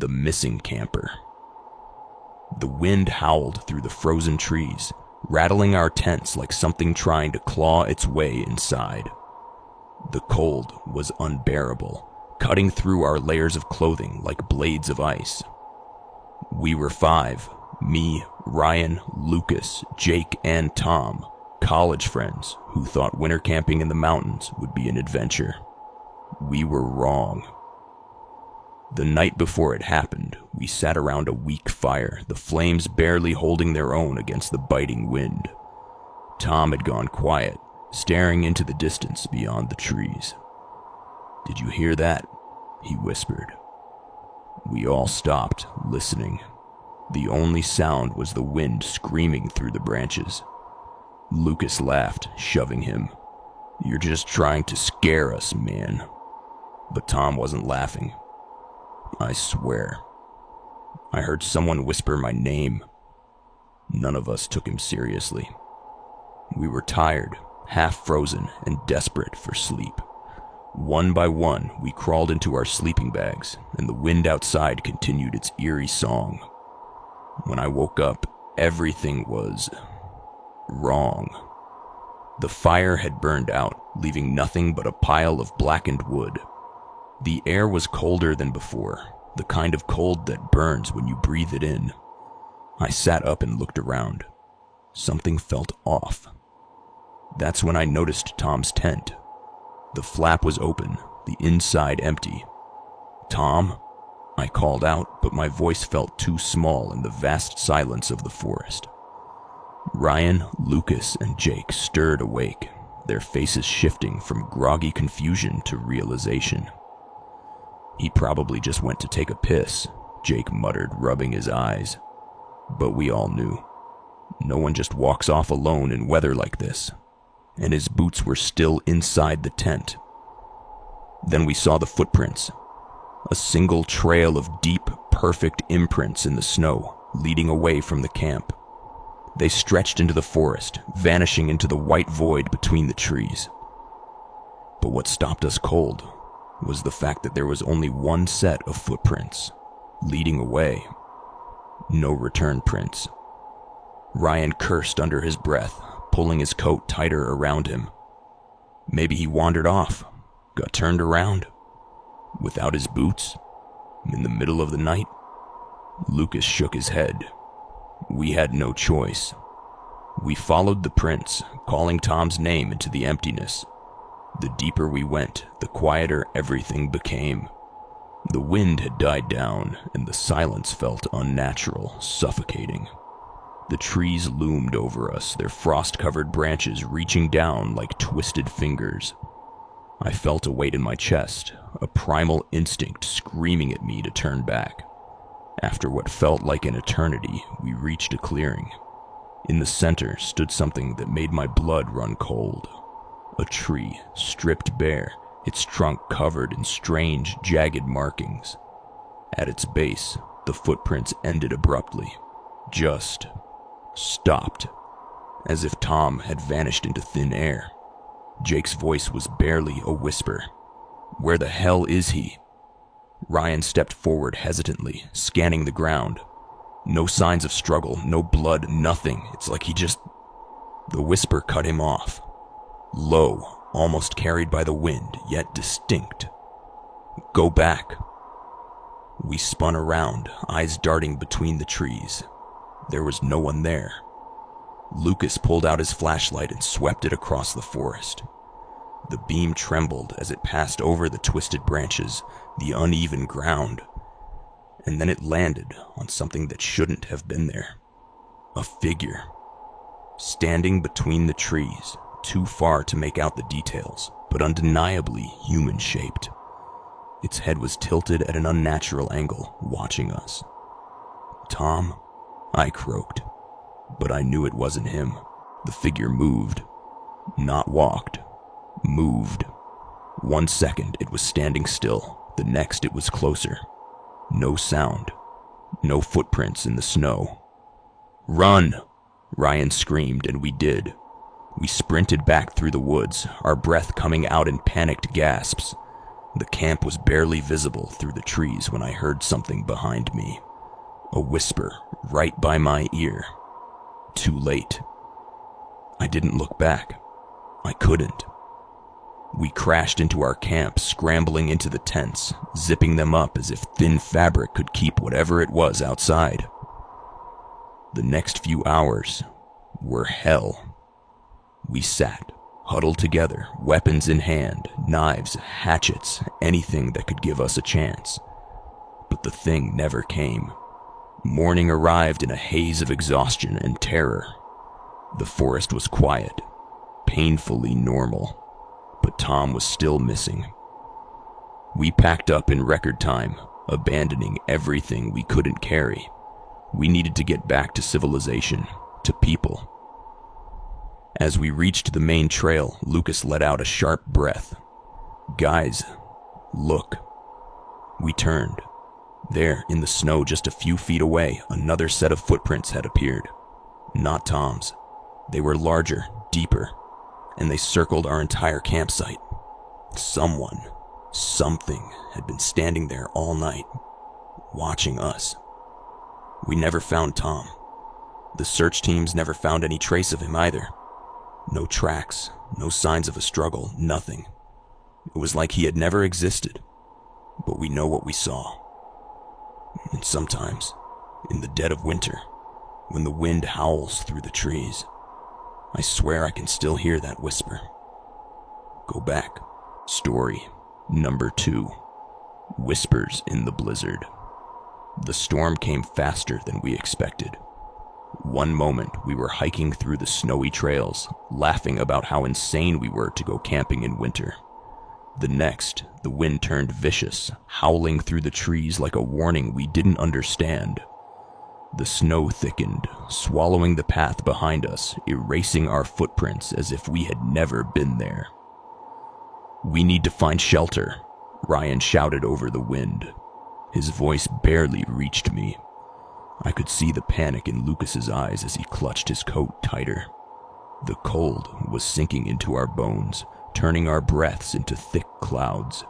The missing camper. The wind howled through the frozen trees, rattling our tents like something trying to claw its way inside. The cold was unbearable, cutting through our layers of clothing like blades of ice. We were 5, me, Ryan, Lucas, Jake, and Tom, college friends who thought winter camping in the mountains would be an adventure. We were wrong. The night before it happened, we sat around a weak fire, the flames barely holding their own against the biting wind. Tom had gone quiet, staring into the distance beyond the trees. "Did you hear that?" he whispered. We all stopped, listening. The only sound was the wind screaming through the branches. Lucas laughed, shoving him. "You're just trying to scare us, man." But Tom wasn't laughing. I swear. I heard someone whisper my name. None of us took him seriously. We were tired, half frozen, and desperate for sleep. One by one, we crawled into our sleeping bags, and the wind outside continued its eerie song. When I woke up, everything was wrong. The fire had burned out, leaving nothing but a pile of blackened wood. The air was colder than before, the kind of cold that burns when you breathe it in. I sat up and looked around. Something felt off. That's when I noticed Tom's tent. The flap was open, the inside empty. "Tom?" I called out, but my voice felt too small in the vast silence of the forest. Ryan, Lucas, and Jake stirred awake, their faces shifting from groggy confusion to realization. "He probably just went to take a piss," Jake muttered, rubbing his eyes. But we all knew. No one just walks off alone in weather like this. And his boots were still inside the tent. Then we saw the footprints. A single trail of deep, perfect imprints in the snow, leading away from the camp. They stretched into the forest, vanishing into the white void between the trees. But what stopped us cold was the fact that there was only one set of footprints, leading away. No return prints. Ryan cursed under his breath, pulling his coat tighter around him. Maybe he wandered off, got turned around, without his boots, in the middle of the night. Lucas shook his head. We had no choice. We followed the prints, calling Tom's name into the emptiness. The deeper we went, the quieter everything became. The wind had died down, and the silence felt unnatural, suffocating. The trees loomed over us, their frost-covered branches reaching down like twisted fingers. I felt a weight in my chest, a primal instinct screaming at me to turn back. After what felt like an eternity, we reached a clearing. In the center stood something that made my blood run cold. A tree, stripped bare, its trunk covered in strange, jagged markings. At its base, the footprints ended abruptly. Just stopped, as if Tom had vanished into thin air. Jake's voice was barely a whisper. "Where the hell is he?" Ryan stepped forward hesitantly, scanning the ground. No signs of struggle, no blood, nothing. It's like he just... The whisper cut him off. Low, almost carried by the wind, yet distinct. "Go back." We spun around, eyes darting between the trees. There was no one there. Lucas pulled out his flashlight and swept it across the forest. The beam trembled as it passed over the twisted branches, the uneven ground. And then it landed on something that shouldn't have been there. A figure. Standing between the trees, too far to make out the details, but undeniably human-shaped. Its head was tilted at an unnatural angle, watching us. "Tom?" I croaked, but I knew it wasn't him. The figure moved. Not walked. Moved. 1 second it was standing still, the next it was closer. No sound. No footprints in the snow. "Run!" Ryan screamed, and we did. We sprinted back through the woods, our breath coming out in panicked gasps. The camp was barely visible through the trees when I heard something behind me. A whisper right by my ear. Too late. I didn't look back. I couldn't. We crashed into our camp, scrambling into the tents, zipping them up as if thin fabric could keep whatever it was outside. The next few hours were hell. We sat, huddled together, weapons in hand, knives, hatchets, anything that could give us a chance. But the thing never came. Morning arrived in a haze of exhaustion and terror. The forest was quiet, painfully normal, but Tom was still missing. We packed up in record time, abandoning everything we couldn't carry. We needed to get back to civilization, to people. As we reached the main trail, Lucas let out a sharp breath. "Guys, look." We turned. There, in the snow just a few feet away, another set of footprints had appeared. Not Tom's. They were larger, deeper, and they circled our entire campsite. Someone, something had been standing there all night, watching us. We never found Tom. The search teams never found any trace of him either. No tracks, no signs of a struggle, nothing. It was like he had never existed. But we know what we saw. And sometimes, in the dead of winter, when the wind howls through the trees, I swear I can still hear that whisper. Go back. Story number 2. Whispers in the Blizzard. The storm came faster than we expected. One moment we were hiking through the snowy trails, laughing about how insane we were to go camping in winter. The next, the wind turned vicious, howling through the trees like a warning we didn't understand. The snow thickened, swallowing the path behind us, erasing our footprints as if we had never been there. "We need to find shelter," Ryan shouted over the wind. His voice barely reached me. I could see the panic in Lucas's eyes as he clutched his coat tighter. The cold was sinking into our bones, turning our breaths into thick clouds.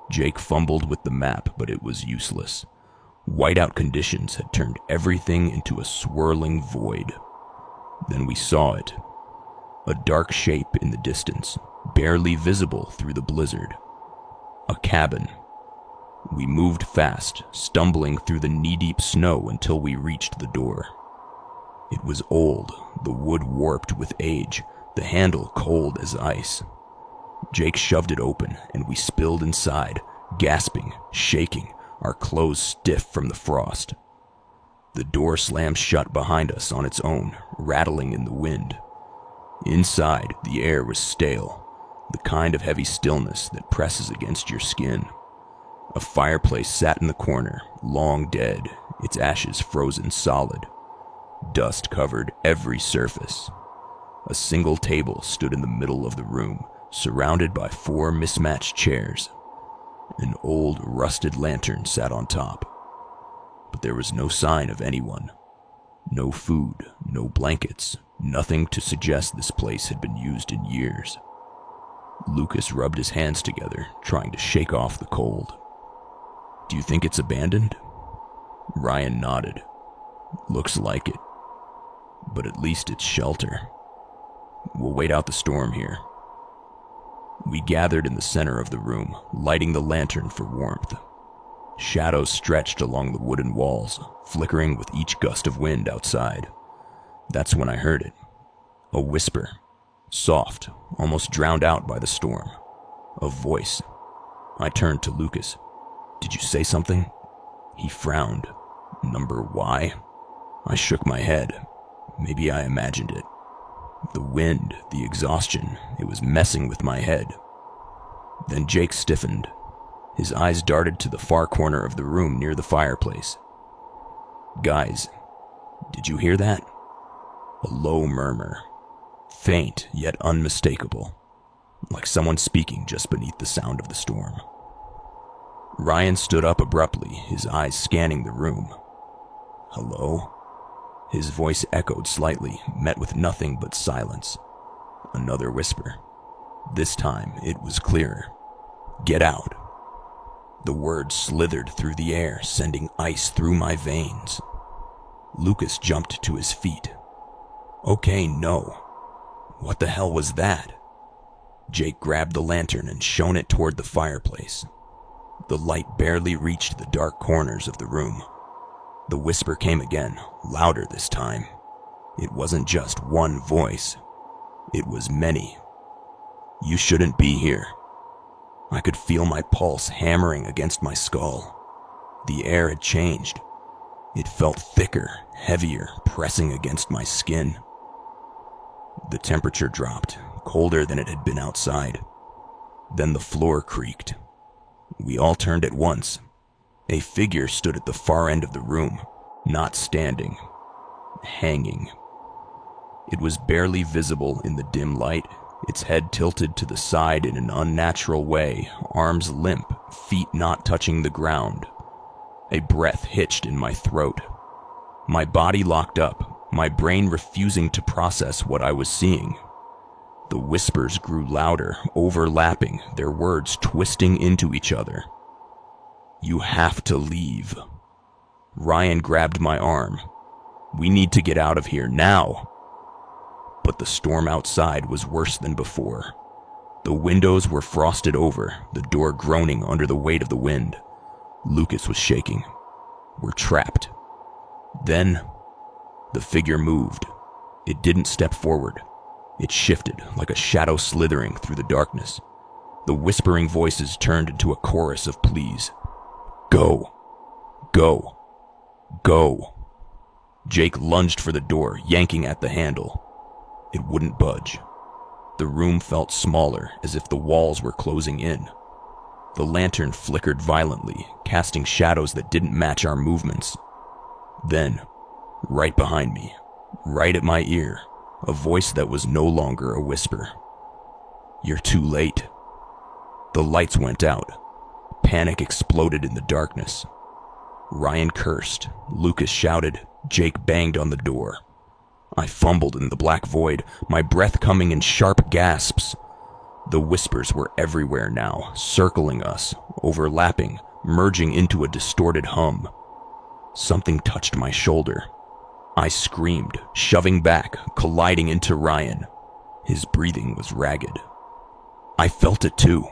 Jake fumbled with the map, but it was useless. Whiteout conditions had turned everything into a swirling void. Then we saw it. A dark shape in the distance, barely visible through the blizzard. A cabin. We moved fast, stumbling through the knee-deep snow until we reached the door. It was old, the wood warped with age, the handle cold as ice. Jake shoved it open, and we spilled inside, gasping, shaking, our clothes stiff from the frost. The door slammed shut behind us on its own, rattling in the wind. Inside, the air was stale, the kind of heavy stillness that presses against your skin. A fireplace sat in the corner, long dead, its ashes frozen solid. Dust covered every surface. A single table stood in the middle of the room, surrounded by 4 mismatched chairs. An old, rusted lantern sat on top. But there was no sign of anyone. No food, no blankets, nothing to suggest this place had been used in years. Lucas rubbed his hands together, trying to shake off the cold. "Do you think it's abandoned?" Ryan nodded. "Looks like it. But at least it's shelter. We'll wait out the storm here." We gathered in the center of the room, lighting the lantern for warmth. Shadows stretched along the wooden walls, flickering with each gust of wind outside. That's when I heard it. A whisper. Soft, almost drowned out by the storm. A voice. I turned to Lucas. "Did you say something?" He frowned. "Number Y?" I shook my head. Maybe I imagined it. The wind, the exhaustion, it was messing with my head. Then Jake stiffened. His eyes darted to the far corner of the room near the fireplace. "Guys, did you hear that?" A low murmur. Faint, yet unmistakable. Like someone speaking just beneath the sound of the storm. Ryan stood up abruptly, his eyes scanning the room. "Hello?" His voice echoed slightly, met with nothing but silence. Another whisper. This time, it was clearer. Get out." The words slithered through the air, sending ice through my veins. Lucas jumped to his feet. "Okay, no. What the hell was that?" Jake grabbed the lantern and shone it toward the fireplace. The light barely reached the dark corners of the room. The whisper came again, louder this time. It wasn't just one voice. It was many. "You shouldn't be here." I could feel my pulse hammering against my skull. The air had changed. It felt thicker, heavier, pressing against my skin. The temperature dropped, colder than it had been outside. Then the floor creaked. We all turned at once. A figure stood at the far end of the room, not standing, hanging. It was barely visible in the dim light, its head tilted to the side in an unnatural way, arms limp, feet not touching the ground. A breath hitched in my throat. My body locked up, my brain refusing to process what I was seeing. The whispers grew louder, overlapping, their words twisting into each other. "You have to leave." Ryan grabbed my arm. "We need to get out of here now." But the storm outside was worse than before. The windows were frosted over, the door groaning under the weight of the wind. Lucas was shaking. "We're trapped." Then, the figure moved. It didn't step forward. It shifted like a shadow slithering through the darkness. The whispering voices turned into a chorus of pleas. "Go. Go. Go." Jake lunged for the door, yanking at the handle. It wouldn't budge. The room felt smaller, as if the walls were closing in. The lantern flickered violently, casting shadows that didn't match our movements. Then, right behind me, right at my ear, a voice that was no longer a whisper. "You're too late." The lights went out. Panic exploded in the darkness. Ryan cursed, Lucas shouted, Jake banged on the door. I fumbled in the black void, my breath coming in sharp gasps. The whispers were everywhere now, circling us, overlapping, merging into a distorted hum. Something touched my shoulder. I screamed, shoving back, colliding into Ryan. His breathing was ragged. "I felt it too,"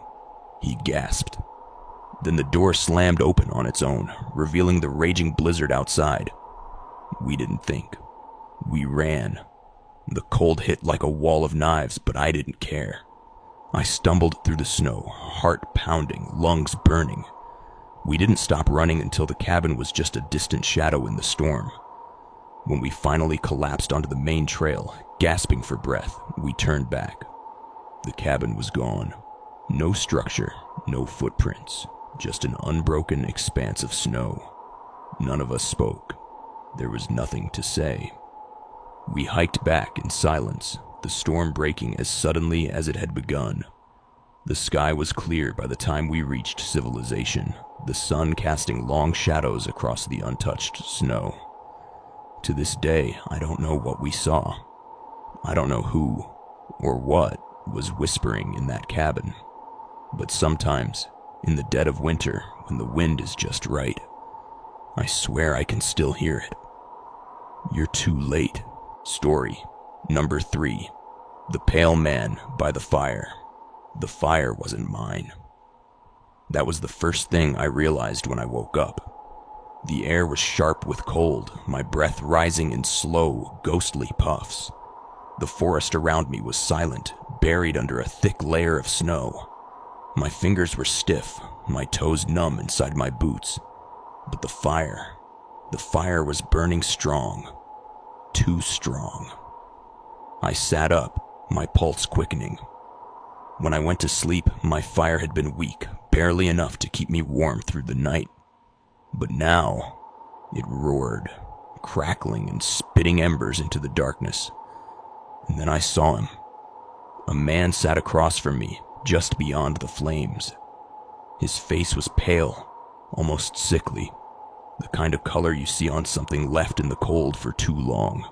he gasped. Then the door slammed open on its own, revealing the raging blizzard outside. We didn't think. We ran. The cold hit like a wall of knives, but I didn't care. I stumbled through the snow, heart pounding, lungs burning. We didn't stop running until the cabin was just a distant shadow in the storm. When we finally collapsed onto the main trail, gasping for breath, we turned back. The cabin was gone. No structure, no footprints, just an unbroken expanse of snow. None of us spoke. There was nothing to say. We hiked back in silence, the storm breaking as suddenly as it had begun. The sky was clear by the time we reached civilization, the sun casting long shadows across the untouched snow. To this day, I don't know what we saw. I don't know who or what was whispering in that cabin. But sometimes, in the dead of winter, when the wind is just right, I swear I can still hear it. You're Too Late. Story number 3. The Pale Man by the Fire. The fire wasn't mine. That was the first thing I realized when I woke up. The air was sharp with cold, my breath rising in slow, ghostly puffs. The forest around me was silent, buried under a thick layer of snow. My fingers were stiff, my toes numb inside my boots. But the fire was burning strong. Too strong. I sat up, my pulse quickening. When I went to sleep, my fire had been weak, barely enough to keep me warm through the night. But now, it roared, crackling and spitting embers into the darkness. And then I saw him. A man sat across from me, just beyond the flames. His face was pale, almost sickly, the kind of color you see on something left in the cold for too long.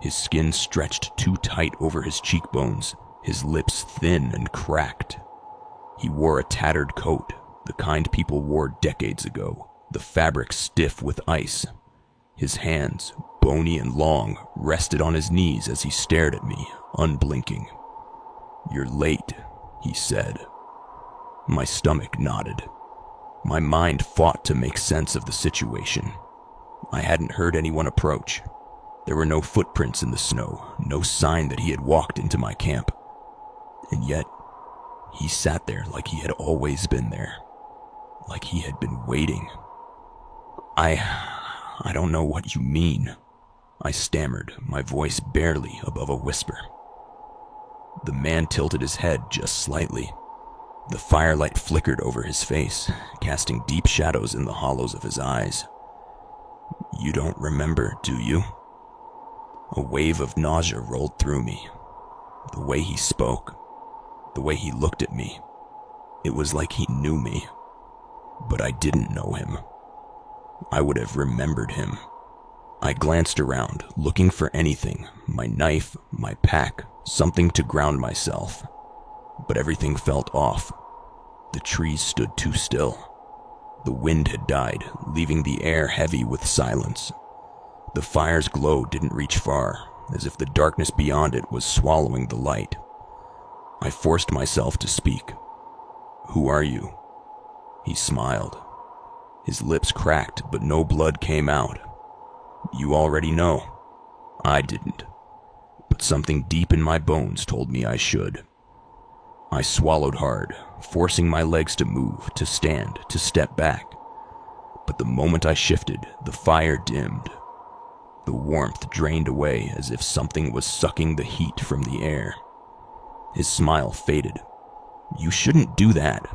His skin stretched too tight over his cheekbones, his lips thin and cracked. He wore a tattered coat, the kind people wore decades ago, the fabric stiff with ice. His hands, bony and long, rested on his knees as he stared at me, unblinking. "You're late," he said. My stomach nodded. My mind fought to make sense of the situation. I hadn't heard anyone approach. There were no footprints in the snow, no sign that he had walked into my camp. And yet, he sat there like he had always been there, like he had been waiting. I don't know what you mean," I stammered, my voice barely above a whisper. The man tilted his head just slightly. The firelight flickered over his face, casting deep shadows in the hollows of his eyes. "You don't remember, do you?" A wave of nausea rolled through me. The way he spoke, the way he looked at me, it was like he knew me. But I didn't know him. I would have remembered him. I glanced around, looking for anything, my knife, my pack, something to ground myself. But everything felt off. The trees stood too still. The wind had died, leaving the air heavy with silence. The fire's glow didn't reach far, as if the darkness beyond it was swallowing the light. I forced myself to speak. "Who are you?" He smiled. His lips cracked, but no blood came out. "You already know." I didn't. But something deep in my bones told me I should. I swallowed hard, forcing my legs to move, to stand, to step back. But the moment I shifted, the fire dimmed. The warmth drained away as if something was sucking the heat from the air. His smile faded. "You shouldn't do that."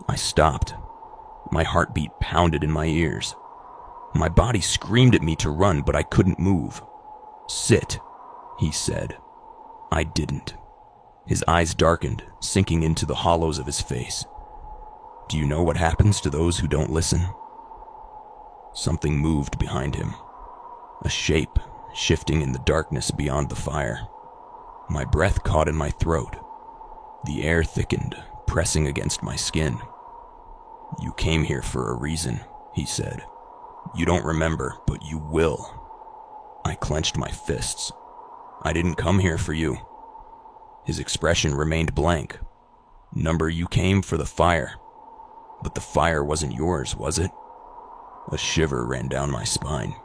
I stopped. My heartbeat pounded in my ears. My body screamed at me to run, but I couldn't move. "Sit," he said. I didn't. His eyes darkened, sinking into the hollows of his face. "Do you know what happens to those who don't listen?" Something moved behind him. A shape, shifting in the darkness beyond the fire. My breath caught in my throat. The air thickened, pressing against my skin. "You came here for a reason," he said. "You don't remember, but you will." I clenched my fists. "I didn't come here for you." His expression remained blank. "Number, you came for the fire. But the fire wasn't yours, was it?" A shiver ran down my spine.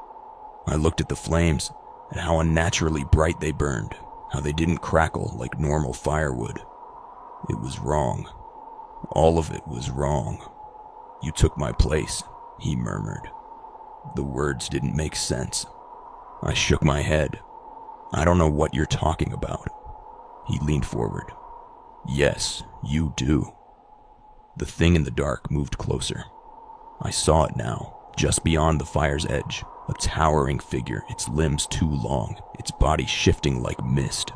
I looked at the flames, at how unnaturally bright they burned, how they didn't crackle like normal firewood. It was wrong. All of it was wrong. "You took my place," he murmured. The words didn't make sense. I shook my head. "I don't know what you're talking about." He leaned forward. "Yes, you do." The thing in the dark moved closer. I saw it now, just beyond the fire's edge, a towering figure, its limbs too long, its body shifting like mist.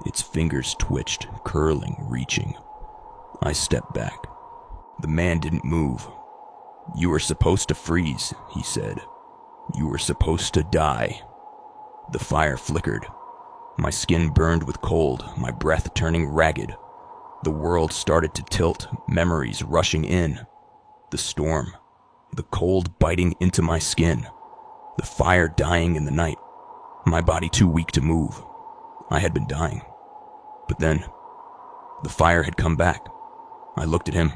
Its fingers twitched, curling, reaching. I stepped back. The man didn't move. "You were supposed to freeze," he said. "You were supposed to die." The fire flickered. My skin burned with cold, my breath turning ragged. The world started to tilt, memories rushing in. The storm, the cold biting into my skin, the fire dying in the night, my body too weak to move. I had been dying. But then, the fire had come back. I looked at him.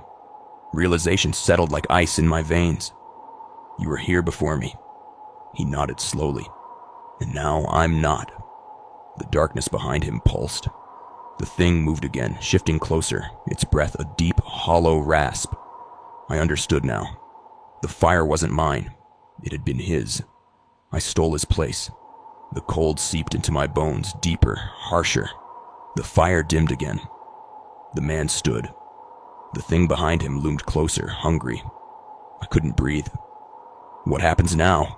Realization settled like ice in my veins. "You were here before me." He nodded slowly. "And now I'm not." The darkness behind him pulsed. The thing moved again, shifting closer, its breath a deep, hollow rasp. I understood now. The fire wasn't mine. It had been his. I stole his place. The cold seeped into my bones, deeper, harsher. The fire dimmed again. The man stood. The thing behind him loomed closer, hungry. I couldn't breathe. "What happens now?"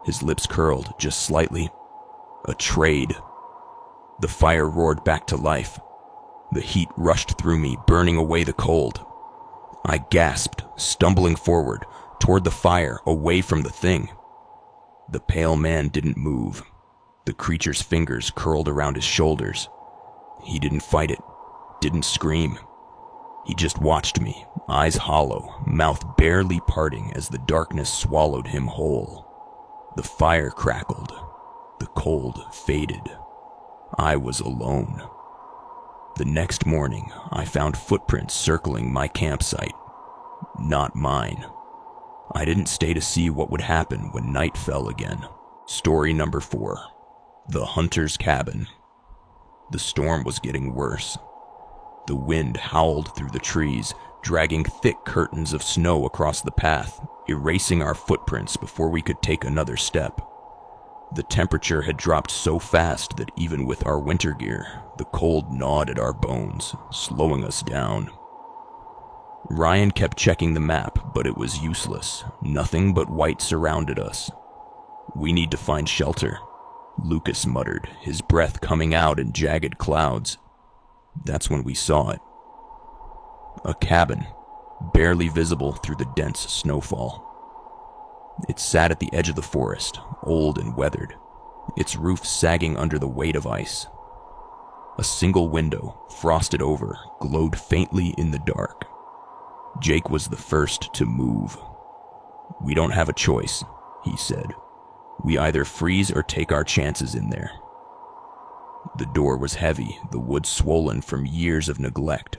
His lips curled, just slightly. "A trade." The fire roared back to life. The heat rushed through me, burning away the cold. I gasped, stumbling forward, toward the fire, away from the thing. The pale man didn't move. The creature's fingers curled around his shoulders. He didn't fight it, didn't scream. He just watched me, eyes hollow, mouth barely parting as the darkness swallowed him whole. The fire crackled. The cold faded. I was alone. The next morning, I found footprints circling my campsite. Not mine. I didn't stay to see what would happen when night fell again. Story number 4. The Hunter's Cabin. The storm was getting worse. The wind howled through the trees, dragging thick curtains of snow across the path, erasing our footprints before we could take another step. The temperature had dropped so fast that even with our winter gear, the cold gnawed at our bones, slowing us down. Ryan kept checking the map, but it was useless. Nothing but white surrounded us. "We need to find shelter," Lucas muttered, his breath coming out in jagged clouds. That's when we saw it. A cabin, barely visible through the dense snowfall. It sat at the edge of the forest, old and weathered, its roof sagging under the weight of ice. A single window, frosted over, glowed faintly in the dark. Jake was the first to move. "We don't have a choice," he said. "We either freeze or take our chances in there." The door was heavy, the wood swollen from years of neglect.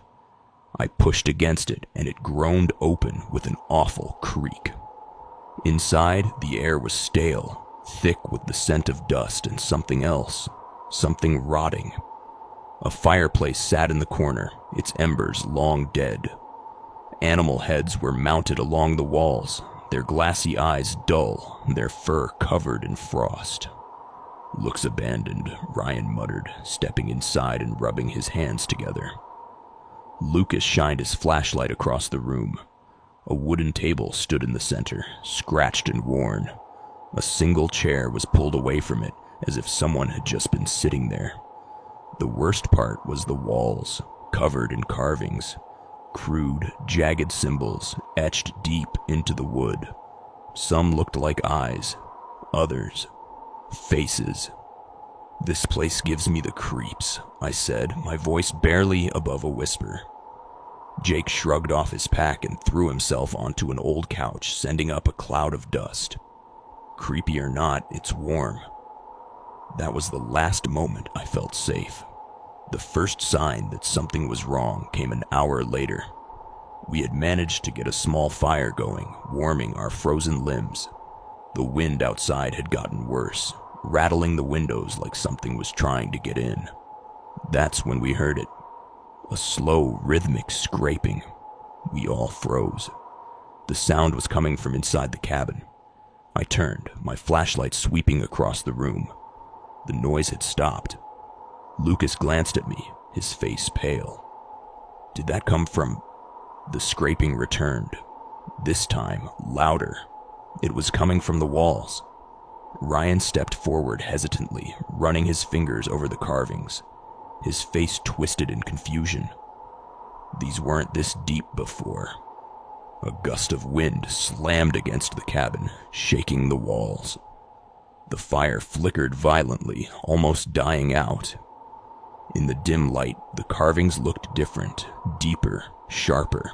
I pushed against it, and it groaned open with an awful creak. Inside, the air was stale, thick with the scent of dust and something else, something rotting. A fireplace sat in the corner, its embers long dead. Animal heads were mounted along the walls, their glassy eyes dull, their fur covered in frost. "Looks abandoned," Ryan muttered, stepping inside and rubbing his hands together. Lucas shined his flashlight across the room. A wooden table stood in the center, scratched and worn. A single chair was pulled away from it, as if someone had just been sitting there. The worst part was the walls, covered in carvings. Crude, jagged symbols etched deep into the wood. Some looked like eyes, others, faces. "This place gives me the creeps," I said, my voice barely above a whisper. Jake shrugged off his pack and threw himself onto an old couch, sending up a cloud of dust. "Creepy or not, it's warm." That was the last moment I felt safe. The first sign that something was wrong came an hour later. We had managed to get a small fire going, warming our frozen limbs. The wind outside had gotten worse, rattling the windows like something was trying to get in. That's when we heard it. A slow, rhythmic scraping. We all froze. The sound was coming from inside the cabin. I turned, my flashlight sweeping across the room. The noise had stopped. Lucas glanced at me, his face pale. "Did that come from—" The scraping returned. This time, louder. It was coming from the walls. Ryan stepped forward hesitantly, running his fingers over the carvings. His face twisted in confusion. These weren't this deep before. A gust of wind slammed against the cabin, shaking the walls. The fire flickered violently, almost dying out. In the dim light, the carvings looked different, deeper, sharper.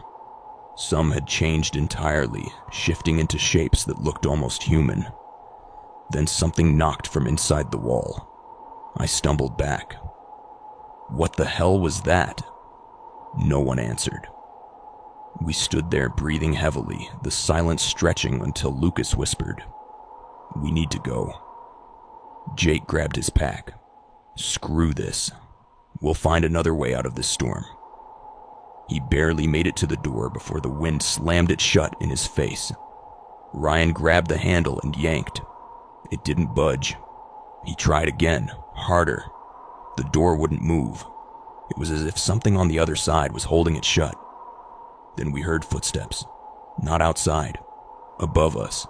Some had changed entirely, shifting into shapes that looked almost human. Then something knocked from inside the wall. I stumbled back. What the hell was that? No one answered. We stood there breathing heavily, the silence stretching until Lucas whispered, "We need to go." Jake grabbed his pack. "Screw this. We'll find another way out of this storm." He barely made it to the door before the wind slammed it shut in his face. Ryan grabbed the handle and yanked. It didn't budge. He tried again, harder. The door wouldn't move. It was as if something on the other side was holding it shut. Then we heard footsteps. Not outside. Above us.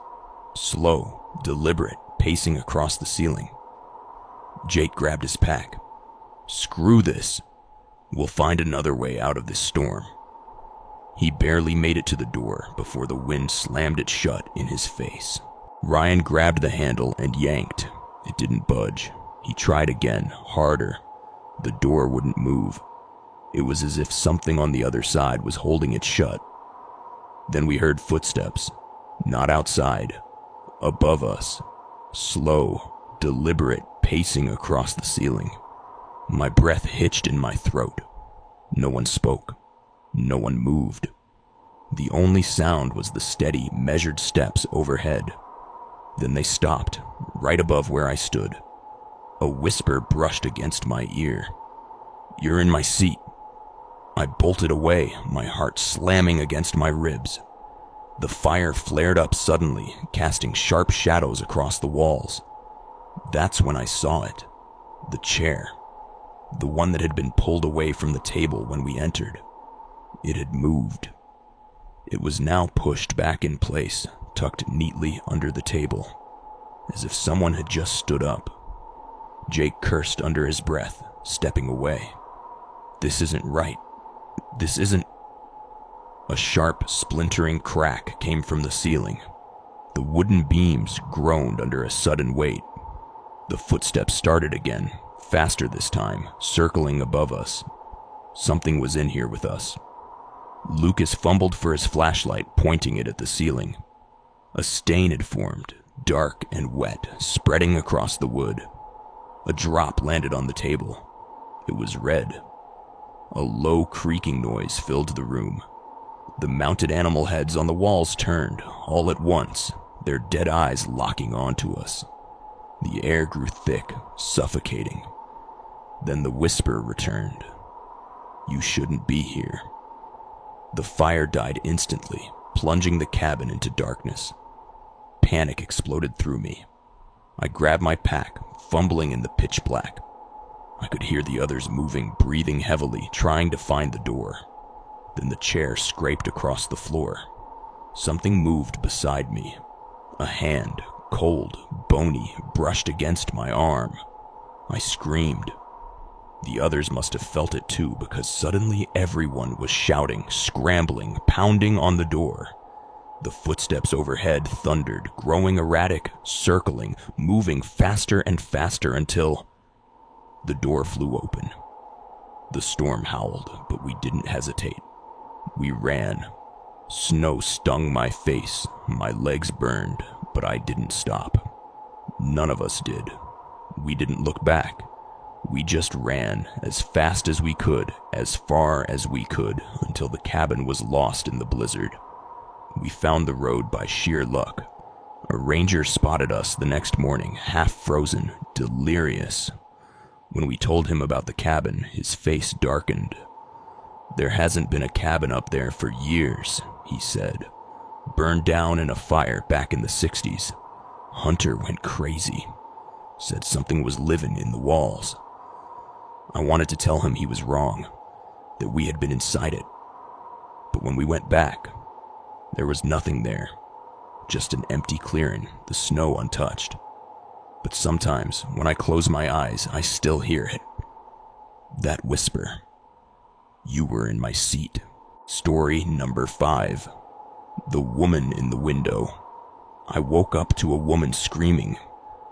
Slow, deliberate, pacing across the ceiling. Jake grabbed his pack. "Screw this. We'll find another way out of this storm." He barely made it to the door before the wind slammed it shut in his face. Ryan grabbed the handle and yanked. It didn't budge. He tried again, harder. The door wouldn't move. It was as if something on the other side was holding it shut. Then we heard footsteps, not outside, above us, slow, deliberate pacing across the ceiling. My breath hitched in my throat. No one spoke. No one moved. The only sound was the steady, measured steps overhead. Then they stopped, right above where I stood. A whisper brushed against my ear. "You're in my seat." I bolted away, my heart slamming against my ribs. The fire flared up suddenly, casting sharp shadows across the walls. That's when I saw it. The chair. The one that had been pulled away from the table when we entered. It had moved. It was now pushed back in place, tucked neatly under the table, as if someone had just stood up. Jake cursed under his breath, stepping away. "This isn't right. This isn't..." A sharp, splintering crack came from the ceiling. The wooden beams groaned under a sudden weight. The footsteps started again, faster this time, circling above us. Something was in here with us. Lucas fumbled for his flashlight, pointing it at the ceiling. A stain had formed, dark and wet, spreading across the wood. A drop landed on the table. It was red. A low creaking noise filled the room. The mounted animal heads on the walls turned, all at once, their dead eyes locking onto us. The air grew thick, suffocating. Then the whisper returned. "You shouldn't be here." The fire died instantly, plunging the cabin into darkness. Panic exploded through me. I grabbed my pack, fumbling in the pitch black. I could hear the others moving, breathing heavily, trying to find the door. Then the chair scraped across the floor. Something moved beside me. A hand, cold, bony, brushed against my arm. I screamed. The others must have felt it too, because suddenly everyone was shouting, scrambling, pounding on the door. The footsteps overhead thundered, growing erratic, circling, moving faster and faster until the door flew open. The storm howled, but we didn't hesitate. We ran. Snow stung my face, my legs burned, but I didn't stop. None of us did. We didn't look back. We just ran as fast as we could, as far as we could, until the cabin was lost in the blizzard. We found the road by sheer luck. A ranger spotted us the next morning, half frozen, delirious. When we told him about the cabin, his face darkened. "There hasn't been a cabin up there for years," he said. "Burned down in a fire back in the 60s. Hunter went crazy. Said something was living in the walls." I wanted to tell him he was wrong, that we had been inside it. But when we went back, there was nothing there. Just an empty clearing, the snow untouched. But sometimes, when I close my eyes, I still hear it. That whisper. You were in my seat. Story number 5. The woman in the window. I woke up to a woman screaming.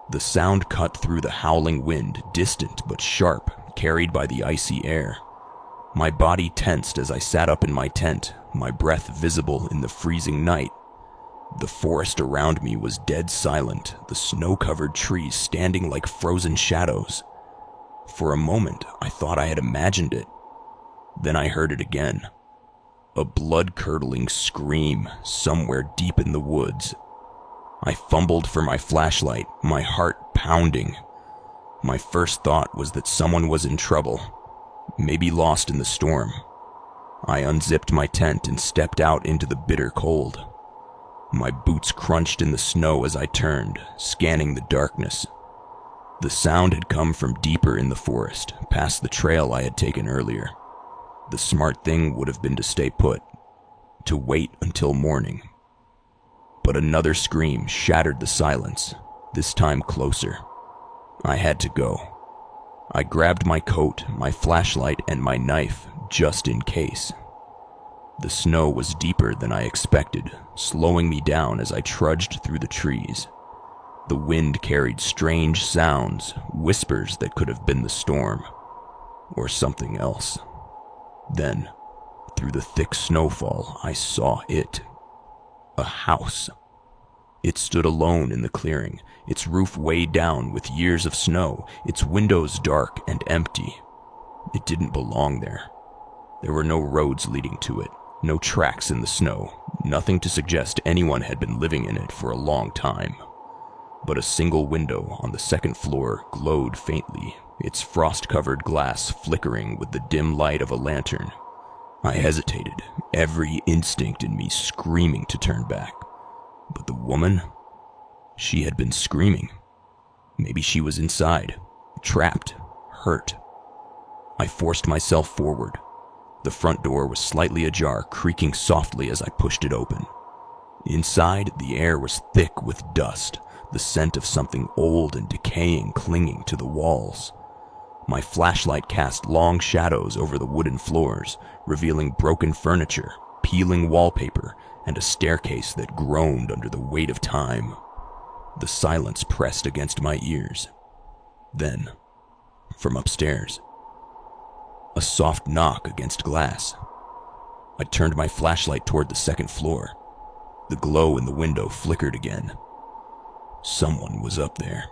The sound cut through the howling wind, distant but sharp, carried by the icy air. My body tensed as I sat up in my tent, my breath visible in the freezing night. The forest around me was dead silent, the snow-covered trees standing like frozen shadows. For a moment, I thought I had imagined it. Then I heard it again. A blood-curdling scream somewhere deep in the woods. I fumbled for my flashlight, my heart pounding. My first thought was that someone was in trouble, maybe lost in the storm. I unzipped my tent and stepped out into the bitter cold. My boots crunched in the snow as I turned, scanning the darkness. The sound had come from deeper in the forest, past the trail I had taken earlier. The smart thing would have been to stay put, to wait until morning. But another scream shattered the silence, this time closer. I had to go. I grabbed my coat, my flashlight, and my knife, just in case. The snow was deeper than I expected, slowing me down as I trudged through the trees. The wind carried strange sounds, whispers that could have been the storm, or something else. Then, through the thick snowfall, I saw it. A house. It stood alone in the clearing, its roof weighed down with years of snow, its windows dark and empty. It didn't belong there. There were no roads leading to it, no tracks in the snow, nothing to suggest anyone had been living in it for a long time. But a single window on the second floor glowed faintly, its frost-covered glass flickering with the dim light of a lantern. I hesitated, every instinct in me screaming to turn back. But the woman? She had been screaming. Maybe she was inside, trapped, hurt. I forced myself forward. The front door was slightly ajar, creaking softly as I pushed it open. Inside, the air was thick with dust, the scent of something old and decaying clinging to the walls. My flashlight cast long shadows over the wooden floors, revealing broken furniture, peeling wallpaper, and a staircase that groaned under the weight of time. The silence pressed against my ears. Then, from upstairs, a soft knock against glass. I turned my flashlight toward the second floor. The glow in the window flickered again. Someone was up there.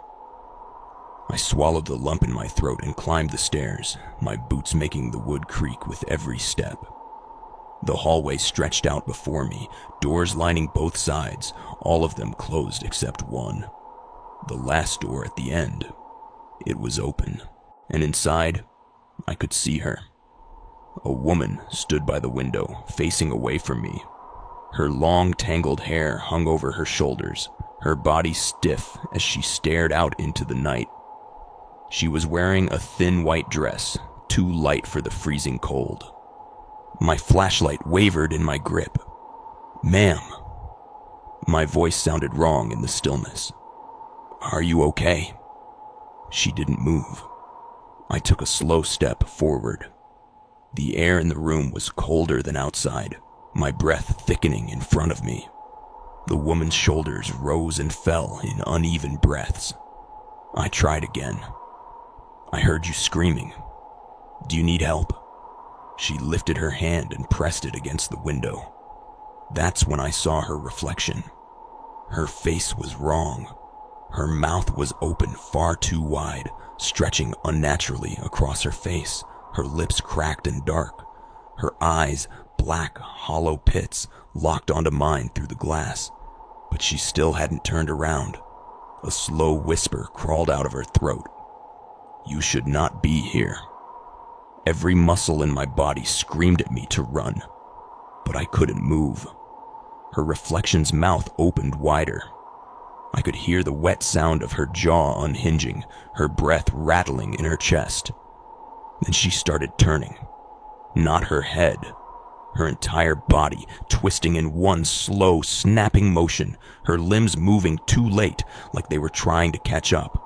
I swallowed the lump in my throat and climbed the stairs, my boots making the wood creak with every step. The hallway stretched out before me, doors lining both sides, all of them closed except one. The last door at the end. It was open, and inside, I could see her. A woman stood by the window, facing away from me. Her long, tangled hair hung over her shoulders, her body stiff as she stared out into the night. She was wearing a thin white dress, too light for the freezing cold. My flashlight wavered in my grip. "Ma'am." My voice sounded wrong in the stillness. "Are you okay?" She didn't move. I took a slow step forward. The air in the room was colder than outside, my breath thickening in front of me. The woman's shoulders rose and fell in uneven breaths. I tried again. "I heard you screaming. Do you need help?" She lifted her hand and pressed it against the window. That's when I saw her reflection. Her face was wrong. Her mouth was open far too wide, stretching unnaturally across her face, her lips cracked and dark. Her eyes, black, hollow pits, locked onto mine through the glass. But she still hadn't turned around. A slow whisper crawled out of her throat. "You should not be here." Every muscle in my body screamed at me to run, but I couldn't move. Her reflection's mouth opened wider. I could hear the wet sound of her jaw unhinging, her breath rattling in her chest. Then she started turning. Not her head, her entire body twisting in one slow, snapping motion, her limbs moving too late, like they were trying to catch up.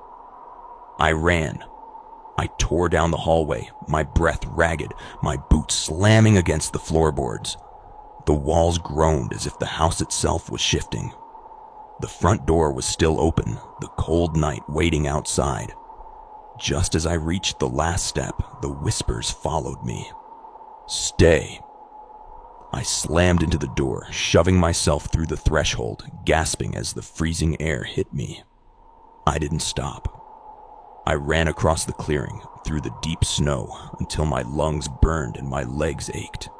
I ran. I tore down the hallway, my breath ragged, my boots slamming against the floorboards. The walls groaned as if the house itself was shifting. The front door was still open, the cold night waiting outside. Just as I reached the last step, the whispers followed me. "Stay." I slammed into the door, shoving myself through the threshold, gasping as the freezing air hit me. I didn't stop. I ran across the clearing, through the deep snow, until my lungs burned and my legs ached.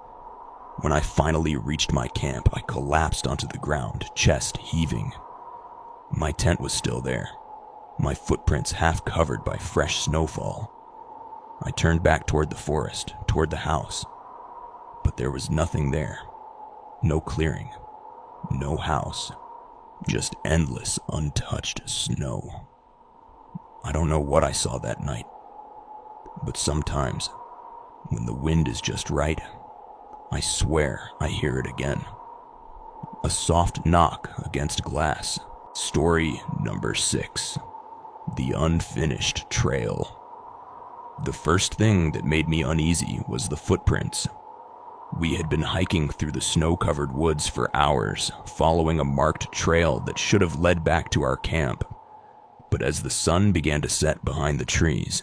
When I finally reached my camp, I collapsed onto the ground, chest heaving. My tent was still there, my footprints half covered by fresh snowfall. I turned back toward the forest, toward the house. But there was nothing there. No clearing, no house, just endless, untouched snow. I don't know what I saw that night, but sometimes, when the wind is just right, I swear I hear it again. A soft knock against glass. Story number 6. The Unfinished Trail. The first thing that made me uneasy was the footprints. We had been hiking through the snow-covered woods for hours, following a marked trail that should have led back to our camp. But as the sun began to set behind the trees,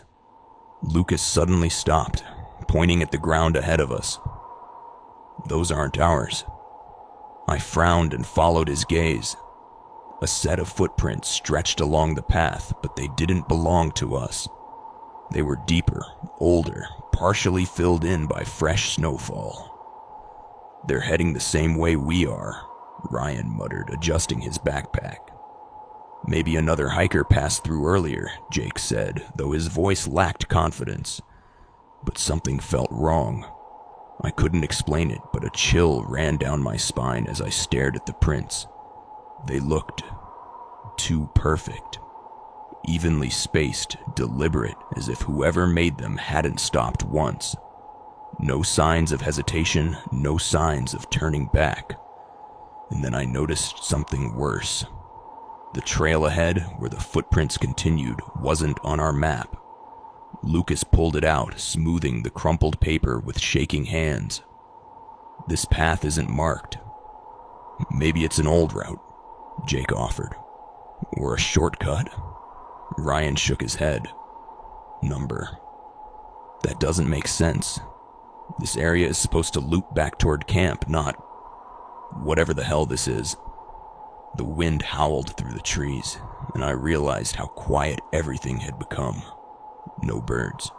Lucas suddenly stopped, pointing at the ground ahead of us. "Those aren't ours." I frowned and followed his gaze. A set of footprints stretched along the path, but they didn't belong to us. They were deeper, older, partially filled in by fresh snowfall. "They're heading the same way we are," Ryan muttered, adjusting his backpack. "Maybe another hiker passed through earlier," Jake said, though his voice lacked confidence. But something felt wrong. I couldn't explain it, but a chill ran down my spine as I stared at the prints. They looked too perfect. Evenly spaced, deliberate, as if whoever made them hadn't stopped once. No signs of hesitation, no signs of turning back. And then I noticed something worse. The trail ahead, where the footprints continued, wasn't on our map. Lucas pulled it out, smoothing the crumpled paper with shaking hands. "This path isn't marked." "Maybe it's an old route," Jake offered. "Or a shortcut?" Ryan shook his head. "Number. That doesn't make sense. This area is supposed to loop back toward camp, not whatever the hell this is." The wind howled through the trees, and I realized how quiet everything had become. No birds,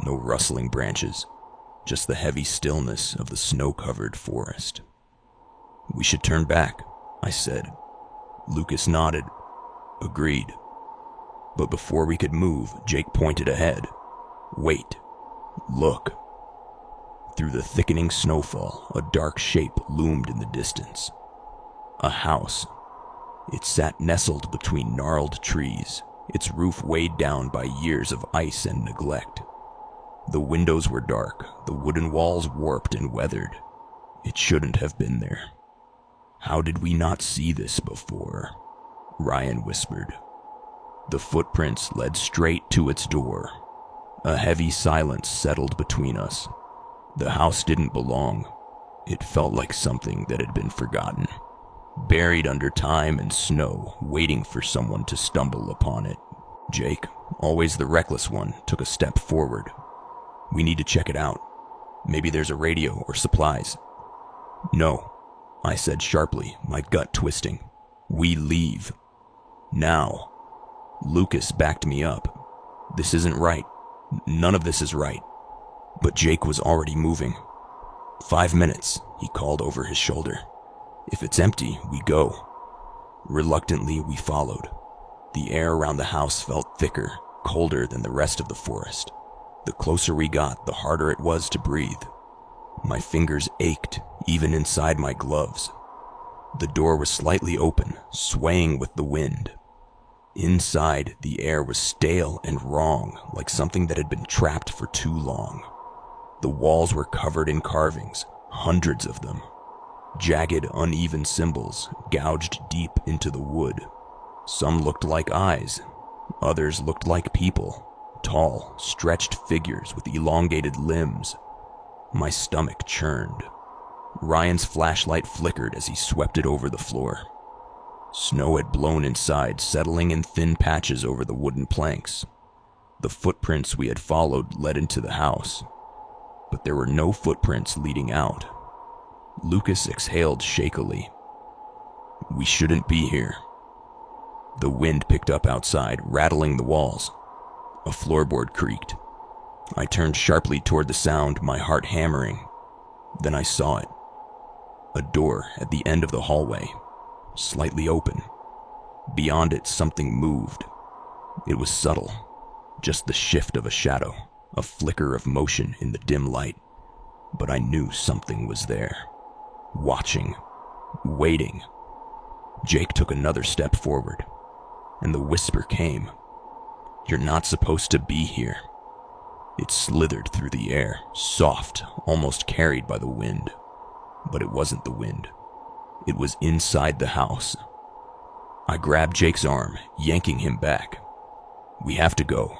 no rustling branches, just the heavy stillness of the snow-covered forest. "We should turn back," I said. Lucas nodded. "Agreed." But before we could move, Jake pointed ahead. "Wait. Look." Through the thickening snowfall, a dark shape loomed in the distance. A house. It sat nestled between gnarled trees, its roof weighed down by years of ice and neglect. The windows were dark, the wooden walls warped and weathered. It shouldn't have been there. "How did we not see this before?" Ryan whispered. The footprints led straight to its door. A heavy silence settled between us. The house didn't belong. It felt like something that had been forgotten, buried under time and snow, waiting for someone to stumble upon it. Jake, always the reckless one, took a step forward. "We need to check it out. Maybe there's a radio or supplies." "No," I said sharply, my gut twisting. "We leave. Now." Lucas backed me up. "This isn't right. None of this is right." But Jake was already moving. "5 minutes," he called over his shoulder. "If it's empty, we go." Reluctantly, we followed. The air around the house felt thicker, colder than the rest of the forest. The closer we got, the harder it was to breathe. My fingers ached, even inside my gloves. The door was slightly open, swaying with the wind. Inside, the air was stale and wrong, like something that had been trapped for too long. The walls were covered in carvings, hundreds of them. Jagged, uneven symbols, gouged deep into the wood. Some looked like eyes, others looked like people, tall, stretched figures with elongated limbs. My stomach churned. Ryan's flashlight flickered as he swept it over the floor. Snow had blown inside, settling in thin patches over the wooden planks. The footprints we had followed led into the house, but there were no footprints leading out. Lucas exhaled shakily. "We shouldn't be here." The wind picked up outside, rattling the walls. A floorboard creaked. I turned sharply toward the sound, my heart hammering. Then I saw it. A door at the end of the hallway, slightly open. Beyond it, something moved. It was subtle, just the shift of a shadow, a flicker of motion in the dim light. But I knew something was there, watching, waiting. Jake took another step forward, and the whisper came. "You're not supposed to be here." It slithered through the air, soft, almost carried by the wind. But it wasn't the wind. It was inside the house. I grabbed Jake's arm, yanking him back. "We have to go.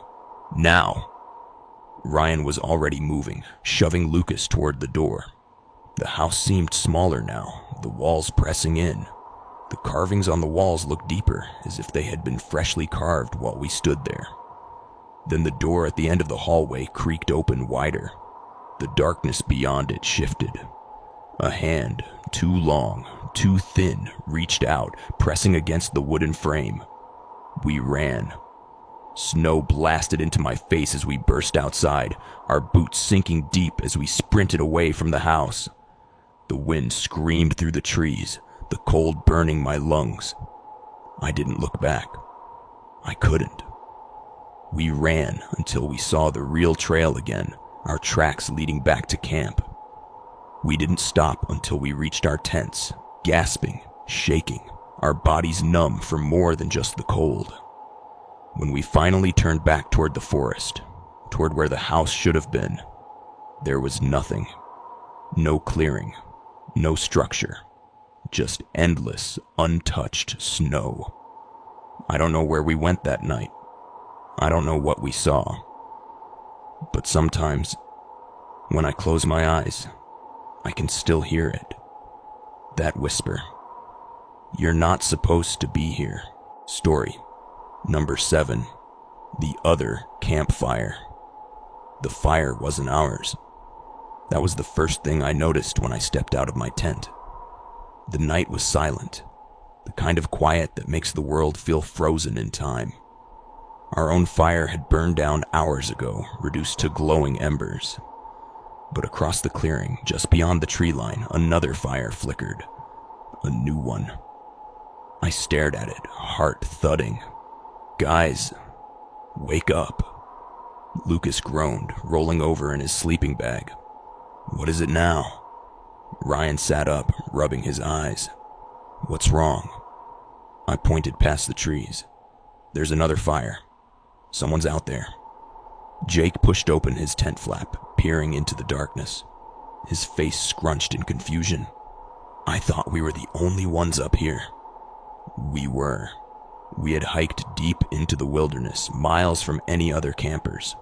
Now." Ryan was already moving, shoving Lucas toward the door. The house seemed smaller now, the walls pressing in. The carvings on the walls looked deeper, as if they had been freshly carved while we stood there. Then the door at the end of the hallway creaked open wider. The darkness beyond it shifted. A hand, too long, too thin, reached out, pressing against the wooden frame. We ran. Snow blasted into my face as we burst outside, our boots sinking deep as we sprinted away from the house. The wind screamed through the trees, the cold burning my lungs. I didn't look back. I couldn't. We ran until we saw the real trail again, our tracks leading back to camp. We didn't stop until we reached our tents, gasping, shaking, our bodies numb from more than just the cold. When we finally turned back toward the forest, toward where the house should have been, there was nothing. No clearing, no structure, just endless, untouched snow. I don't know where we went that night. I don't know what we saw. But sometimes, when I close my eyes, I can still hear it. That whisper. You're not supposed to be here. Story number 7. The other campfire. The fire wasn't ours. That was the first thing I noticed when I stepped out of my tent. The night was silent, the kind of quiet that makes the world feel frozen in time. Our own fire had burned down hours ago, reduced to glowing embers. But across the clearing, just beyond the tree line, another fire flickered. A new one. I stared at it, heart thudding. Guys, wake up. Lucas groaned, rolling over in his sleeping bag. What is it now? Ryan sat up, rubbing his eyes. What's wrong? I pointed past the trees. There's another fire. Someone's out there. Jake pushed open his tent flap, peering into the darkness. His face scrunched in confusion. I thought we were the only ones up here. We were. We had hiked deep into the wilderness, miles from any other campers.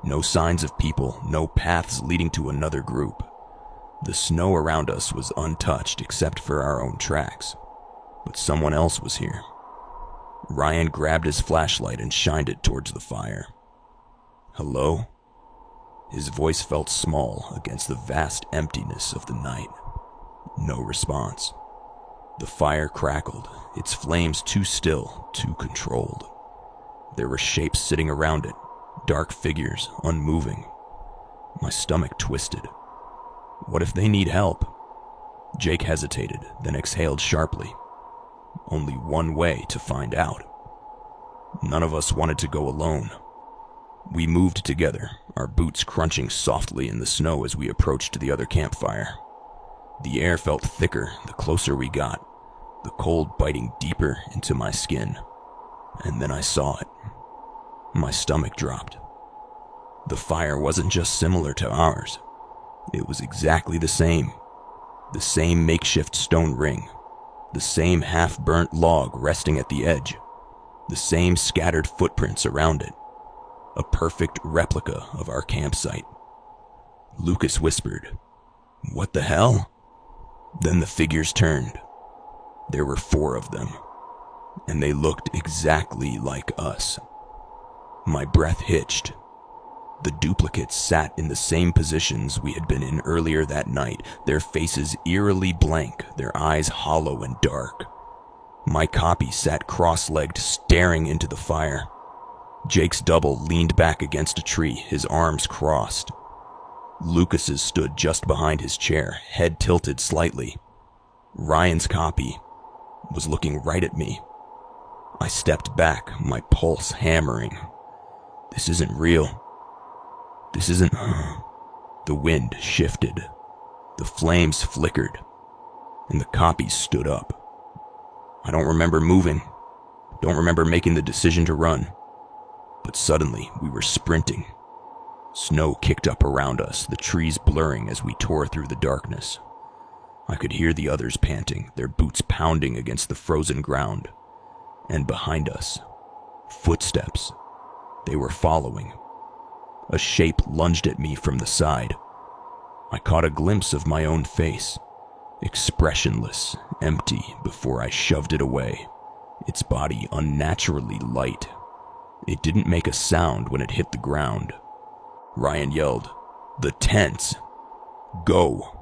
No signs of people, no paths leading to another group. The snow around us was untouched except for our own tracks. But someone else was here. Ryan grabbed his flashlight and shined it towards the fire. Hello? His voice felt small against the vast emptiness of the night. No response. The fire crackled, its flames too still, too controlled. There were shapes sitting around it, dark figures, unmoving. My stomach twisted. What if they need help? Jake hesitated, then exhaled sharply. Only one way to find out. None of us wanted to go alone. We moved together, our boots crunching softly in the snow as we approached the other campfire. The air felt thicker the closer we got, the cold biting deeper into my skin. And then I saw it. My stomach dropped. The fire wasn't just similar to ours. It was exactly the same. The same makeshift stone ring. The same half-burnt log resting at the edge. The same scattered footprints around it. A perfect replica of our campsite. Lucas whispered, "What the hell?" Then the figures turned. There were 4 of them, and they looked exactly like us. My breath hitched. The duplicates sat in the same positions we had been in earlier that night, their faces eerily blank, their eyes hollow and dark. My copy sat cross-legged, staring into the fire. Jake's double leaned back against a tree, his arms crossed. Lucas's stood just behind his chair, head tilted slightly. Ryan's copy was looking right at me. I stepped back, my pulse hammering. This isn't real. This isn't... The wind shifted. The flames flickered, and the copies stood up. I don't remember moving. Don't remember making the decision to run. But suddenly, we were sprinting. Snow kicked up around us, the trees blurring as we tore through the darkness. I could hear the others panting, their boots pounding against the frozen ground. And behind us, footsteps. They were following. A shape lunged at me from the side. I caught a glimpse of my own face, expressionless, empty, before I shoved it away, its body unnaturally light. It didn't make a sound when it hit the ground. Ryan yelled, The tents! Go!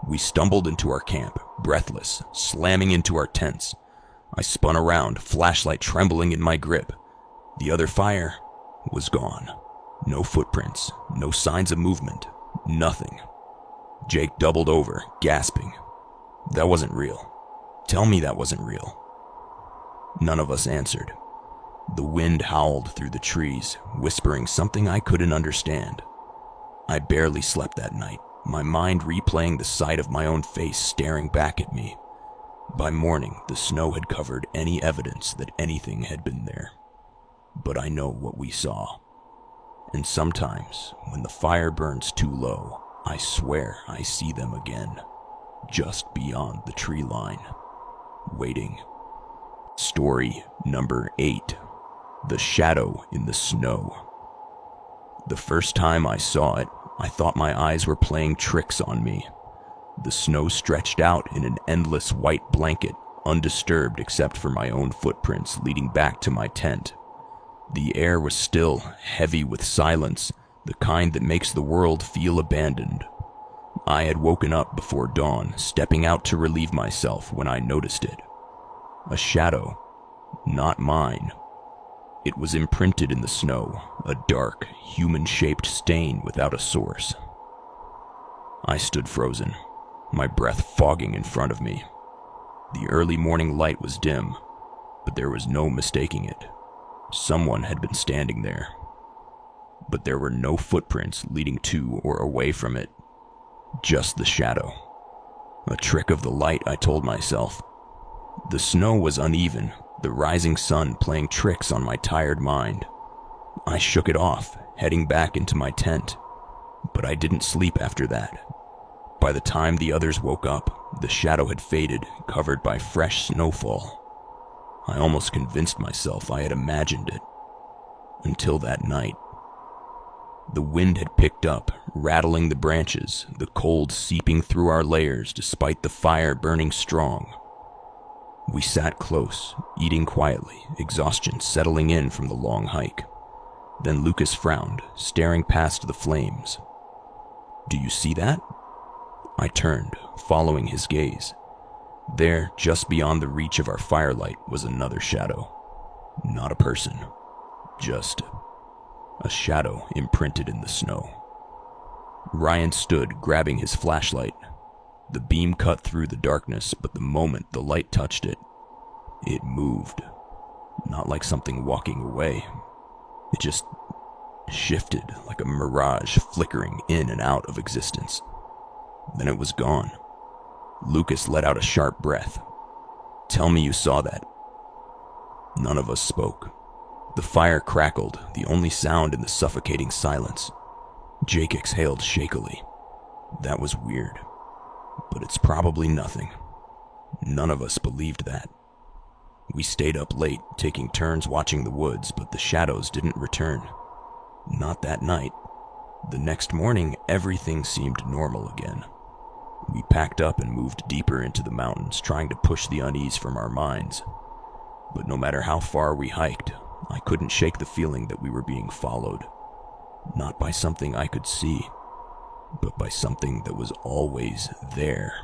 We stumbled into our camp, breathless, slamming into our tents. I spun around, flashlight trembling in my grip. The other fire was gone. No footprints, no signs of movement, nothing. Jake doubled over, gasping. That wasn't real. Tell me that wasn't real. None of us answered. The wind howled through the trees, whispering something I couldn't understand. I barely slept that night, my mind replaying the sight of my own face staring back at me. By morning, the snow had covered any evidence that anything had been there. But I know what we saw. And sometimes, when the fire burns too low, I swear I see them again, just beyond the tree line, waiting. Story number 8. The Shadow in the Snow. The first time I saw it, I thought my eyes were playing tricks on me. The snow stretched out in an endless white blanket, undisturbed except for my own footprints leading back to my tent. The air was still, heavy with silence, the kind that makes the world feel abandoned. I had woken up before dawn, stepping out to relieve myself when I noticed it. A shadow, not mine. It was imprinted in the snow, a dark, human-shaped stain without a source. I stood frozen, my breath fogging in front of me. The early morning light was dim, but there was no mistaking it. Someone had been standing there. But there were no footprints leading to or away from it. Just the shadow. A trick of the light, I told myself. The snow was uneven, the rising sun playing tricks on my tired mind. I shook it off, heading back into my tent. But I didn't sleep after that. By the time the others woke up, the shadow had faded, covered by fresh snowfall. I almost convinced myself I had imagined it. Until that night. The wind had picked up, rattling the branches, the cold seeping through our layers despite the fire burning strong. We sat close, eating quietly, exhaustion settling in from the long hike. Then Lucas frowned, staring past the flames. "Do you see that?" I turned, following his gaze. There, just beyond the reach of our firelight, was another shadow. Not a person, just a shadow imprinted in the snow. Ryan stood, grabbing his flashlight. The beam cut through the darkness, but the moment the light touched it, it moved. Not like something walking away. It just shifted like a mirage, flickering in and out of existence. Then it was gone. Lucas let out a sharp breath. "Tell me you saw that." None of us spoke. The fire crackled, the only sound in the suffocating silence. Jake exhaled shakily. That was weird. But it's probably nothing. None of us believed that. We stayed up late, taking turns watching the woods, but the shadows didn't return. Not that night. The next morning, everything seemed normal again. We packed up and moved deeper into the mountains, trying to push the unease from our minds. But no matter how far we hiked, I couldn't shake the feeling that we were being followed. Not by something I could see, but by something that was always there.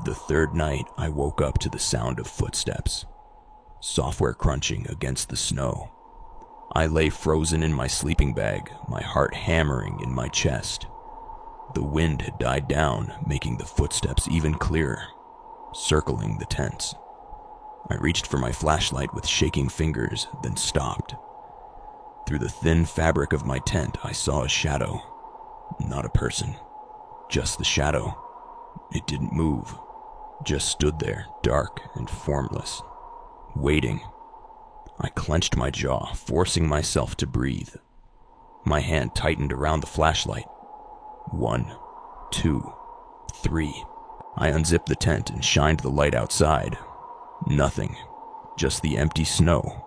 The third night, I woke up to the sound of footsteps. Software crunching against the snow. I lay frozen in my sleeping bag, my heart hammering in my chest. The wind had died down, making the footsteps even clearer, circling the tents. I reached for my flashlight with shaking fingers, then stopped. Through the thin fabric of my tent, I saw a shadow. Not a person, just the shadow. It didn't move, just stood there, dark and formless, waiting. I clenched my jaw, forcing myself to breathe. My hand tightened around the flashlight. 1, 2, 3. I unzipped the tent and shined the light outside. Nothing, just the empty snow.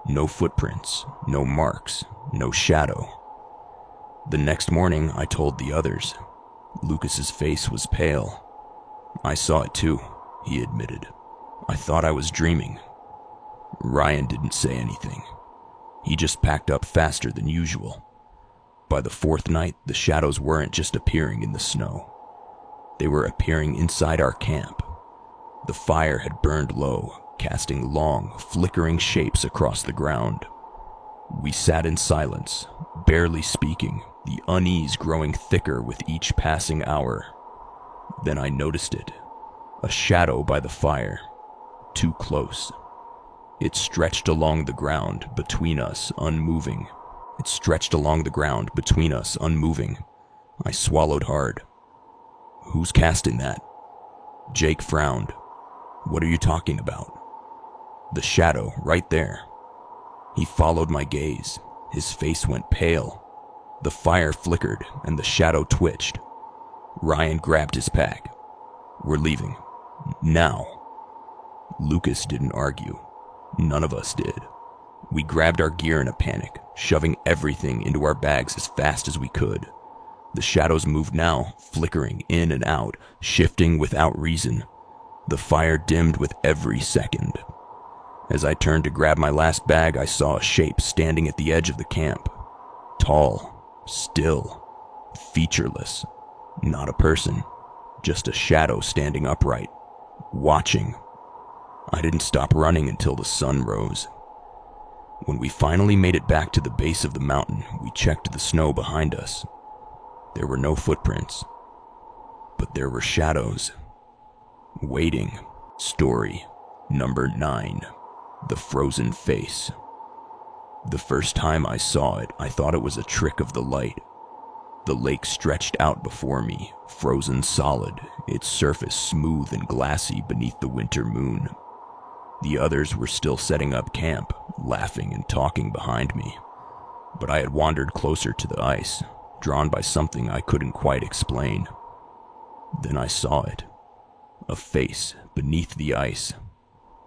No footprints, no marks, no shadow. The next morning, I told the others. Lucas's face was pale. "I saw it too," he admitted. "I thought I was dreaming." Ryan didn't say anything. He just packed up faster than usual. by the fourth night, the shadows weren't just appearing in the snow. They were appearing inside our camp. The fire had burned low, casting long, flickering shapes across the ground. We sat in silence, barely speaking, the unease growing thicker with each passing hour. Then I noticed it, a shadow by the fire, too close. It stretched along the ground between us, unmoving. I swallowed hard. "Who's casting that?" Jake frowned. "What are you talking about?" "The shadow, right there." He followed my gaze. His face went pale. The fire flickered and the shadow twitched. Ryan grabbed his pack. "We're leaving. Now." Lucas didn't argue. None of us did. We grabbed our gear in a panic, shoving everything into our bags as fast as we could. The shadows moved now, flickering in and out, shifting without reason. The fire dimmed with every second. As I turned to grab my last bag, I saw a shape standing at the edge of the camp. Tall, still, featureless. Not a person, just a shadow standing upright, watching. I didn't stop running until the sun rose. When we finally made it back to the base of the mountain, we checked the snow behind us. There were no footprints, but there were shadows. Waiting. Story number 9. The Frozen Face. The first time I saw it, I thought it was a trick of the light. The lake stretched out before me, frozen solid, its surface smooth and glassy beneath the winter moon. The others were still setting up camp, laughing and talking behind me. But I had wandered closer to the ice, drawn by something I couldn't quite explain. Then I saw it. A face beneath the ice.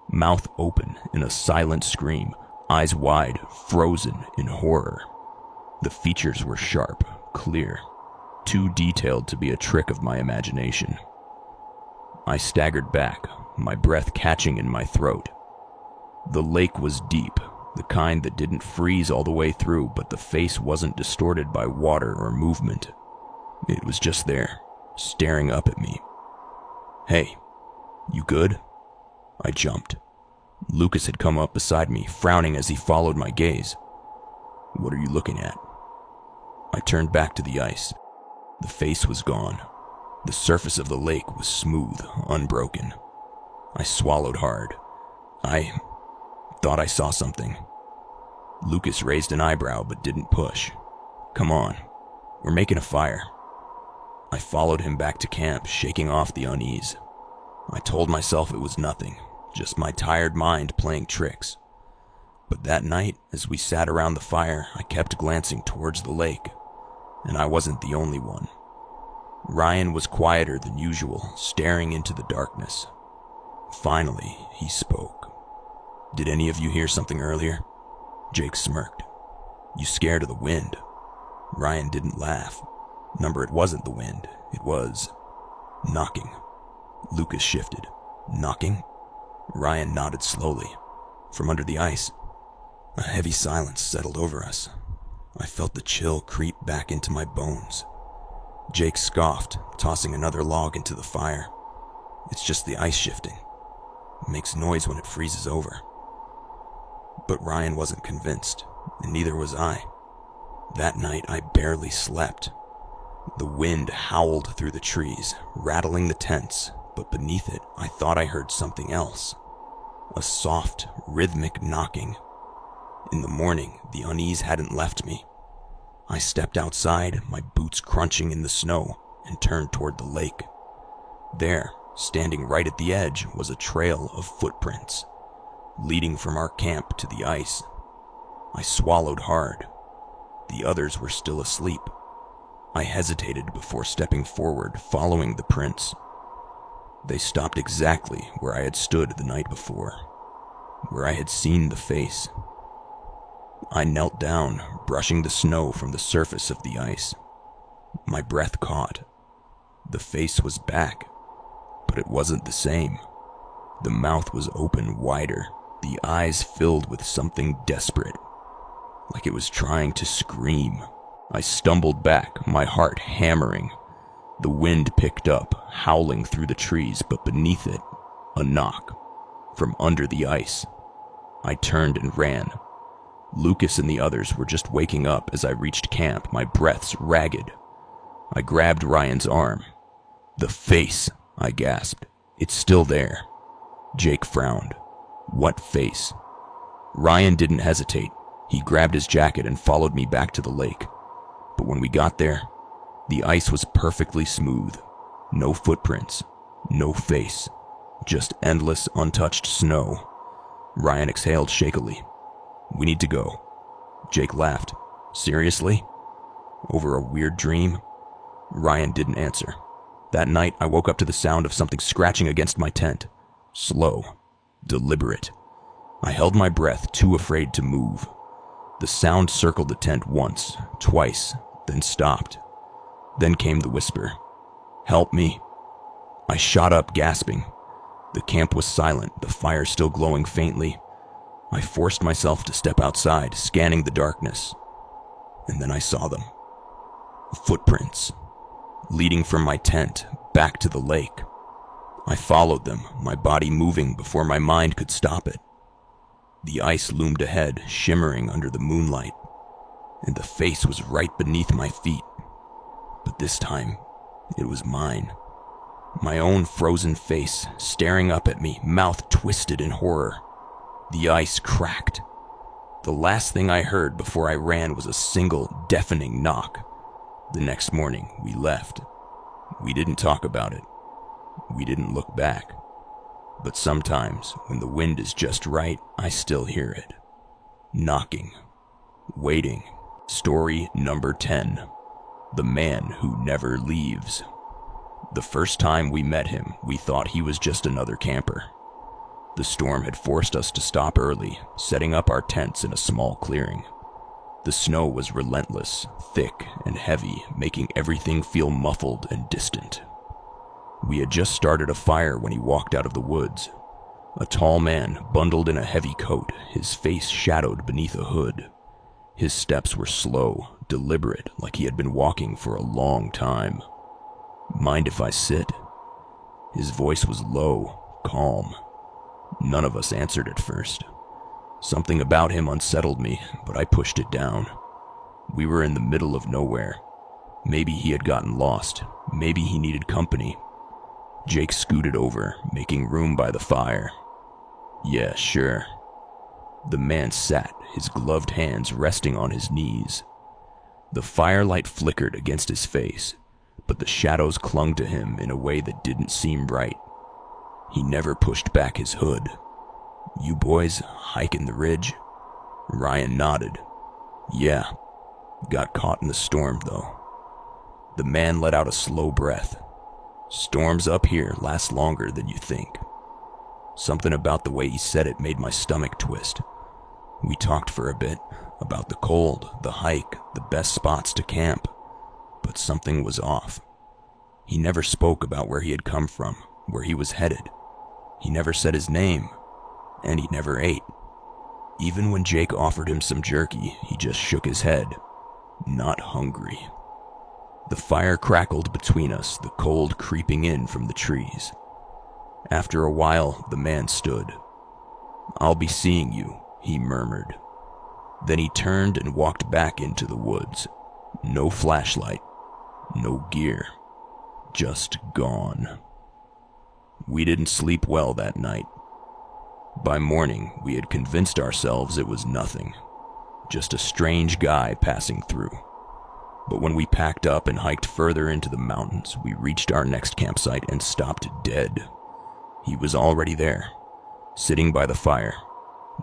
Mouth open in a silent scream, eyes wide, frozen in horror. The features were sharp, clear, too detailed to be a trick of my imagination. I staggered back, my breath catching in my throat. The lake was deep, the kind that didn't freeze all the way through, but the face wasn't distorted by water or movement. It was just there, staring up at me. "Hey, you good?" I jumped. Lucas had come up beside me, frowning as he followed my gaze. "What are you looking at?" I turned back to the ice. The face was gone. The surface of the lake was smooth, unbroken. I swallowed hard. I thought I saw something. Lucas raised an eyebrow but didn't push. "Come on, we're making a fire." I followed him back to camp, shaking off the unease. I told myself it was nothing, just my tired mind playing tricks. But that night, as we sat around the fire, I kept glancing towards the lake, and I wasn't the only one. Ryan was quieter than usual, staring into the darkness. Finally, he spoke. "Did any of you hear something earlier?" Jake smirked. "You scared of the wind." Ryan didn't laugh. "Number, it wasn't the wind. It was knocking." Lucas shifted. "Knocking?" Ryan nodded slowly. "From under the ice." A heavy silence settled over us. I felt the chill creep back into my bones. Jake scoffed, tossing another log into the fire. "It's just the ice shifting. It makes noise when it freezes over." But Ryan wasn't convinced, and neither was I. That night I barely slept. The wind howled through the trees, rattling the tents, but beneath it I thought I heard something else. A soft, rhythmic knocking. In the morning, the unease hadn't left me. I stepped outside, my boots crunching in the snow, and turned toward the lake. There, standing right at the edge, was a trail of footprints, leading from our camp to the ice. I swallowed hard. The others were still asleep. I hesitated before stepping forward, following the prints. They stopped exactly where I had stood the night before, where I had seen the face. I knelt down, brushing the snow from the surface of the ice. My breath caught. The face was back, but it wasn't the same. The mouth was open wider, the eyes filled with something desperate, like it was trying to scream. I stumbled back, my heart hammering. The wind picked up, howling through the trees, but beneath it, a knock. From under the ice. I turned and ran. Lucas and the others were just waking up as I reached camp, my breaths ragged. I grabbed Ryan's arm. "The face," I gasped. "It's still there." Jake frowned. "What face?" Ryan didn't hesitate. He grabbed his jacket and followed me back to the lake. But when we got there, the ice was perfectly smooth. No footprints, no face, just endless, untouched snow. Ryan exhaled shakily. "We need to go." Jake laughed. "Seriously? Over a weird dream?" Ryan didn't answer. That night, I woke up to the sound of something scratching against my tent. Slow, deliberate. I held my breath, too afraid to move. The sound circled the tent once, twice, then stopped. Then came the whisper, "Help me." I shot up, gasping. The camp was silent, the fire still glowing faintly. I forced myself to step outside, scanning the darkness. And then I saw them. Footprints, leading from my tent back to the lake. I followed them, my body moving before my mind could stop it. The ice loomed ahead, shimmering under the moonlight, and the face was right beneath my feet. But this time, it was mine. My own frozen face, staring up at me, mouth twisted in horror. The ice cracked. The last thing I heard before I ran was a single, deafening knock. The next morning, we left. We didn't talk about it. We didn't look back. But sometimes, when the wind is just right, I still hear it. Knocking. Waiting. Story number 10. The man who never leaves. The first time we met him, we thought he was just another camper. The storm had forced us to stop early, setting up our tents in a small clearing. The snow was relentless, thick and heavy, making everything feel muffled and distant. We had just started a fire when he walked out of the woods. A tall man, bundled in a heavy coat, his face shadowed beneath a hood. His steps were slow, deliberate, like he had been walking for a long time. "Mind if I sit?" His voice was low, calm. None of us answered at first. Something about him unsettled me, but I pushed it down. We were in the middle of nowhere. Maybe he had gotten lost. Maybe he needed company. Jake scooted over, making room by the fire. "Yeah, sure." The man sat, his gloved hands resting on his knees. The firelight flickered against his face, but the shadows clung to him in a way that didn't seem right. He never pushed back his hood. "You boys hiking the ridge?" Ryan nodded. "Yeah. Got caught in the storm, though." The man let out a slow breath. "Storms up here last longer than you think." Something about the way he said it made my stomach twist. We talked for a bit, about the cold, the hike, the best spots to camp. But something was off. He never spoke about where he had come from, where he was headed. He never said his name, and he never ate. Even when Jake offered him some jerky, he just shook his head. Not hungry. The fire crackled between us, the cold creeping in from the trees. After a while, the man stood. "I'll be seeing you," he murmured. Then he turned and walked back into the woods. No flashlight, no gear, just gone. We didn't sleep well that night. By morning, we had convinced ourselves it was nothing, just a strange guy passing through. But when we packed up and hiked further into the mountains, we reached our next campsite and stopped dead. He was already there, sitting by the fire,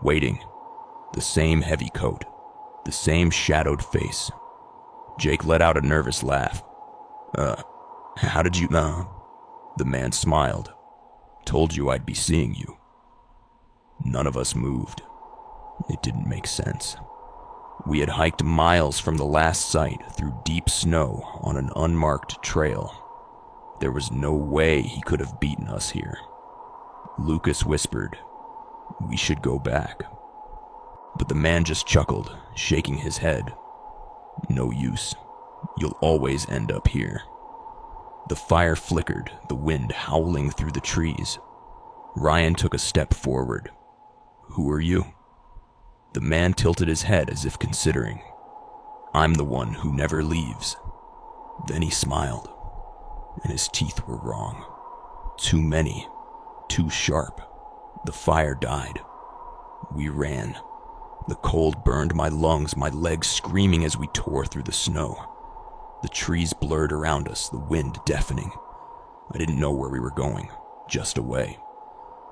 waiting. The same heavy coat, the same shadowed face. Jake let out a nervous laugh. How did you know?" The man smiled. "Told you I'd be seeing you." None of us moved. It didn't make sense. We had hiked miles from the last site through deep snow on an unmarked trail. There was no way he could have beaten us here. Lucas whispered, "We should go back." But the man just chuckled, shaking his head. No use. You'll always end up here. The fire flickered, the wind howling through the trees. Ryan took a step forward. Who are you? The man tilted his head as if considering. I'm the one who never leaves. Then he smiled, and his teeth were wrong. Too many, too sharp. The fire died. We ran. The cold burned my lungs, my legs screaming as we tore through the snow. The trees blurred around us, the wind deafening. I didn't know where we were going, just away.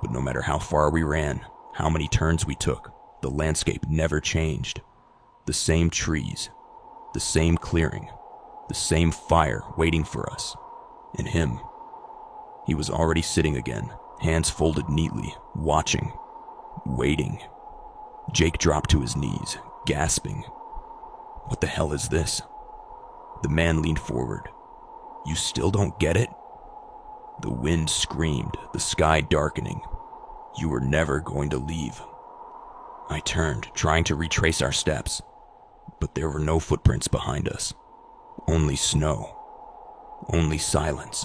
But no matter how far we ran, how many turns we took, the landscape never changed. The same trees, the same clearing, the same fire waiting for us. And him. He was already sitting again, hands folded neatly, watching, waiting. Jake dropped to his knees, gasping. What the hell is this? The man leaned forward. You still don't get it? The wind screamed, the sky darkening. You were never going to leave. I turned, trying to retrace our steps, but there were no footprints behind us. Only snow. Only silence.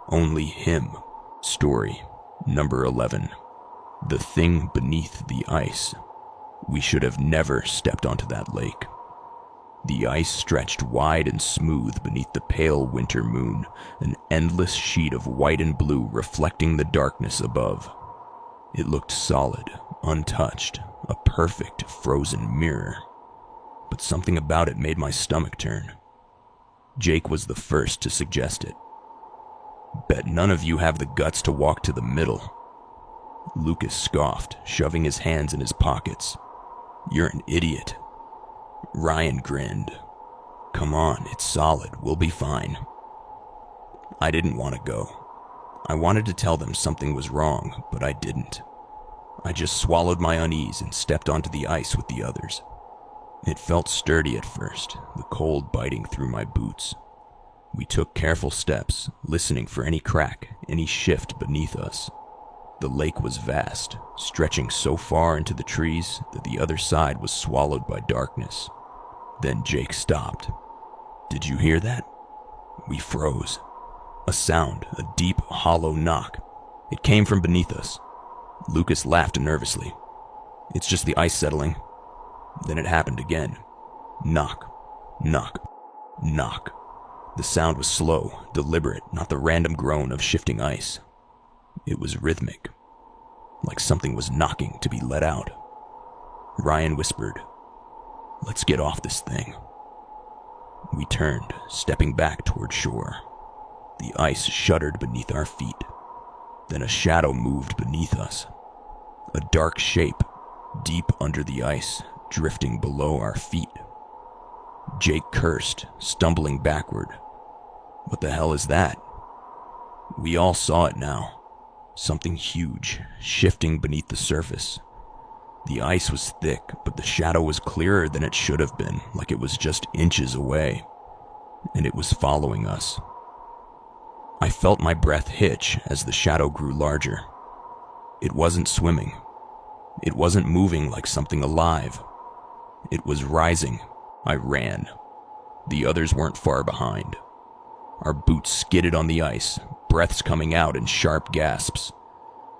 Only him. Story number 11. The thing beneath the ice. We should have never stepped onto that lake. The ice stretched wide and smooth beneath the pale winter moon, an endless sheet of white and blue reflecting the darkness above. It looked solid, untouched, a perfect frozen mirror. But something about it made my stomach turn. Jake was the first to suggest it. Bet none of you have the guts to walk to the middle. Lucas scoffed, shoving his hands in his pockets. You're an idiot. Ryan grinned. Come on, it's solid, we'll be fine. I didn't want to go. I wanted to tell them something was wrong, but I didn't. I just swallowed my unease and stepped onto the ice with the others. It felt sturdy at first, the cold biting through my boots. We took careful steps, listening for any crack, any shift beneath us. The lake was vast, stretching so far into the trees that the other side was swallowed by darkness. Then Jake stopped. Did you hear that? We froze. A sound, a deep, hollow knock. It came from beneath us. Lucas laughed nervously. It's just the ice settling. Then it happened again. Knock, knock, knock. The sound was slow, deliberate, not the random groan of shifting ice. It was rhythmic, like something was knocking to be let out. Ryan whispered, "Let's get off this thing." We turned, stepping back toward shore. The ice shuddered beneath our feet. Then a shadow moved beneath us. A dark shape, deep under the ice, drifting below our feet. Jake cursed, stumbling backward. What the hell is that? We all saw it now. Something huge, shifting beneath the surface. The ice was thick, but the shadow was clearer than it should have been, like it was just inches away. And it was following us. I felt my breath hitch as the shadow grew larger. It wasn't swimming. It wasn't moving like something alive. It was rising. I ran. The others weren't far behind. Our boots skidded on the ice, breaths coming out in sharp gasps.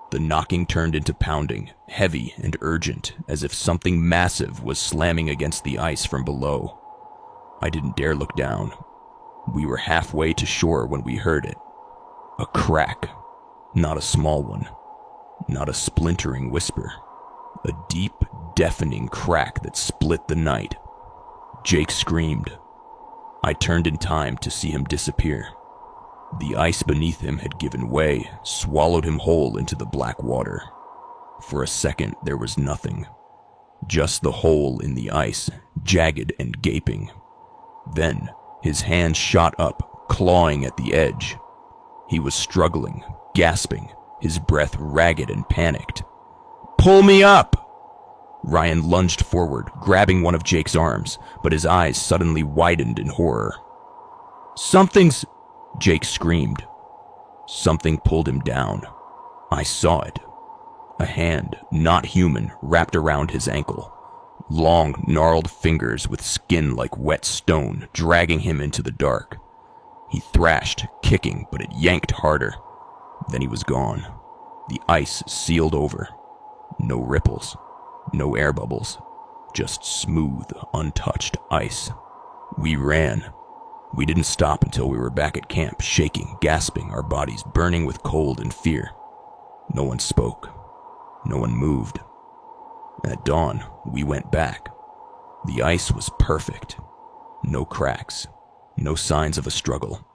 The knocking turned into pounding, heavy and urgent, as if something massive was slamming against the ice from below. I didn't dare look down. We were halfway to shore when we heard it. A crack. Not a small one. Not a splintering whisper. A deep, deafening crack that split the night. Jake screamed. I turned in time to see him disappear. The ice beneath him had given way, swallowed him whole into the black water. For a second, there was nothing. Just the hole in the ice, jagged and gaping. Then, his hand shot up, clawing at the edge. He was struggling, gasping, his breath ragged and panicked. "Pull me up!" Ryan lunged forward, grabbing one of Jake's arms, but his eyes suddenly widened in horror. "Something's..." Jake screamed. Something pulled him down. I saw it. A hand, not human, wrapped around his ankle. long, gnarled fingers with skin like wet stone dragging him into the dark. He thrashed, kicking, but it yanked harder. Then he was gone. The ice sealed over. No ripples, no air bubbles, just smooth, untouched ice. We ran. We didn't stop until we were back at camp, shaking, gasping, our bodies burning with cold and fear. No one spoke. No one moved. At dawn, we went back. The ice was perfect. No cracks. No signs of a struggle.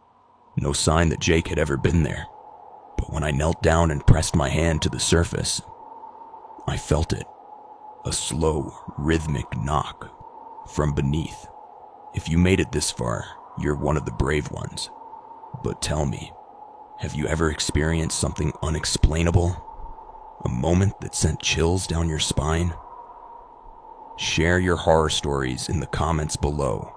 No sign that Jake had ever been there. But when I knelt down and pressed my hand to the surface, I felt it. A slow, rhythmic knock from beneath. If you made it this far, you're one of the brave ones. But tell me, have you ever experienced something unexplainable? A moment that sent chills down your spine? Share your horror stories in the comments below.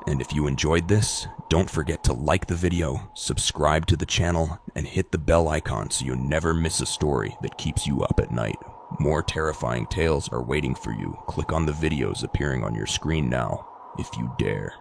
And if you enjoyed this, don't forget to like the video, subscribe to the channel, and hit the bell icon so you never miss a story that keeps you up at night. More terrifying tales are waiting for you. Click on the videos appearing on your screen now, if you dare.